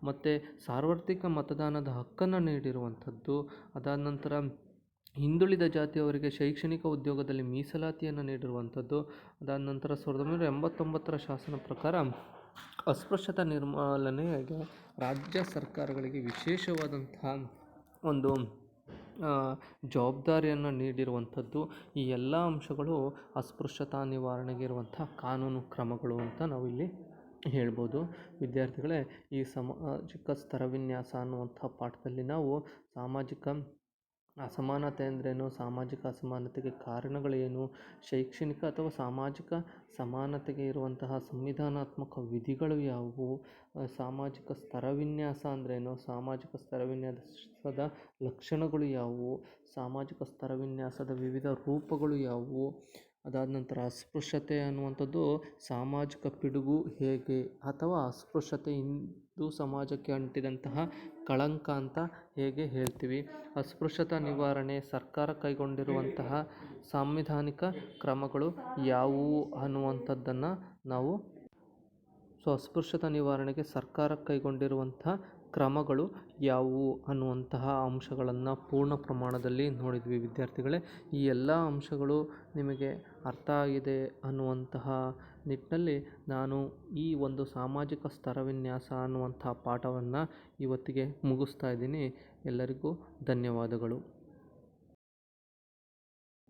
ಮತ್ತು ಸಾರ್ವತ್ರಿಕ ಮತದಾನದ ಹಕ್ಕನ್ನು ನೀಡಿರುವಂಥದ್ದು. ಅದಾದ ನಂತರ ಹಿಂದುಳಿದ ಜಾತಿಯವರಿಗೆ ಶೈಕ್ಷಣಿಕ ಉದ್ಯೋಗದಲ್ಲಿ ಮೀಸಲಾತಿಯನ್ನು ನೀಡಿರುವಂಥದ್ದು. ಅದಾದ ನಂತರ 1989 ಶಾಸನ ಪ್ರಕಾರ ಅಸ್ಪೃಶ್ಯತಾ ನಿರ್ಮೂಲನೆಗೆ ರಾಜ್ಯ ಸರ್ಕಾರಗಳಿಗೆ ವಿಶೇಷವಾದಂತಹ ಒಂದು ಜವಾಬ್ದಾರಿಯನ್ನು ನೀಡಿರುವಂಥದ್ದು. ಈ ಎಲ್ಲ ಅಂಶಗಳು ಅಸ್ಪೃಶ್ಯತಾ ನಿವಾರಣೆಗೆ ಇರುವಂಥ ಕಾನೂನು ಕ್ರಮಗಳು ಅಂತ ನಾವಿಲ್ಲಿ ಹೇಳ್ಬೋದು. ವಿದ್ಯಾರ್ಥಿಗಳೇ, ಈ ಸಾಮಾಜಿಕ ಸ್ತರವಿನ್ಯಾಸ ಅನ್ನುವಂಥ ಪಾಠದಲ್ಲಿ ನಾವು ಸಾಮಾಜಿಕ ಅಸಮಾನತೆ ಅಂದ್ರೇನು, ಸಾಮಾಜಿಕ ಅಸಮಾನತೆಗೆ ಕಾರಣಗಳೇನು, ಶೈಕ್ಷಣಿಕ ಅಥವಾ ಸಾಮಾಜಿಕ ಸಮಾನತೆಗೆ ಇರುವಂತಹ ಸಂವಿಧಾನಾತ್ಮಕ ವಿಧಿಗಳು ಯಾವುವು, ಸಾಮಾಜಿಕ ಸ್ತರವಿನ್ಯಾಸ ಅಂದ್ರೇನು, ಸಾಮಾಜಿಕ ಸ್ತರವಿನ್ಯಾಸದ ಲಕ್ಷಣಗಳು ಯಾವುವು, ಸಾಮಾಜಿಕ ಸ್ತರವಿನ್ಯಾಸದ ವಿವಿಧ ರೂಪಗಳು ಯಾವುವು, ಅದಾದ ನಂತರ ಅಸ್ಪೃಶ್ಯತೆ ಅನ್ನುವಂಥದ್ದು ಸಾಮಾಜಿಕ ಪಿಡುಗು ಹೇಗೆ ಅಥವಾ ಅಸ್ಪೃಶ್ಯತೆ ಹಿಂದೂ ಸಮಾಜಕ್ಕೆ ಅಂಟಿದಂತಹ ಕಳಂಕ ಅಂತ ಹೇಗೆ ಹೇಳ್ತೀವಿ, ಅಸ್ಪೃಶ್ಯತಾ ನಿವಾರಣೆ ಸರ್ಕಾರ ಕೈಗೊಂಡಿರುವಂತಹ ಸಾಂವಿಧಾನಿಕ ಕ್ರಮಗಳು ಯಾವುವು ಅನ್ನುವಂಥದ್ದನ್ನು ನಾವು ಅಸ್ಪೃಶ್ಯತಾ ನಿವಾರಣೆಗೆ ಸರ್ಕಾರ ಕೈಗೊಂಡಿರುವಂಥ ಕ್ರಮಗಳು ಯಾವುವು ಅನ್ನುವಂತಹ ಅಂಶಗಳನ್ನು ಪೂರ್ಣ ಪ್ರಮಾಣದಲ್ಲಿ ನೋಡಿದ್ವಿ ವಿದ್ಯಾರ್ಥಿಗಳೇ. ಈ ಎಲ್ಲ ಅಂಶಗಳು ನಿಮಗೆ ಅರ್ಥ ಆಗಿದೆ ಅನ್ನುವಂತಹ ನಿಟ್ಟಿನಲ್ಲಿ ನಾನು ಈ ಒಂದು ಸಾಮಾಜಿಕ ಸ್ತರವಿನ್ಯಾಸ ಅನ್ನುವಂಥ ಪಾಠವನ್ನು ಇವತ್ತಿಗೆ ಮುಗಿಸ್ತಾ ಇದ್ದೀನಿ. ಎಲ್ಲರಿಗೂ ಧನ್ಯವಾದಗಳು.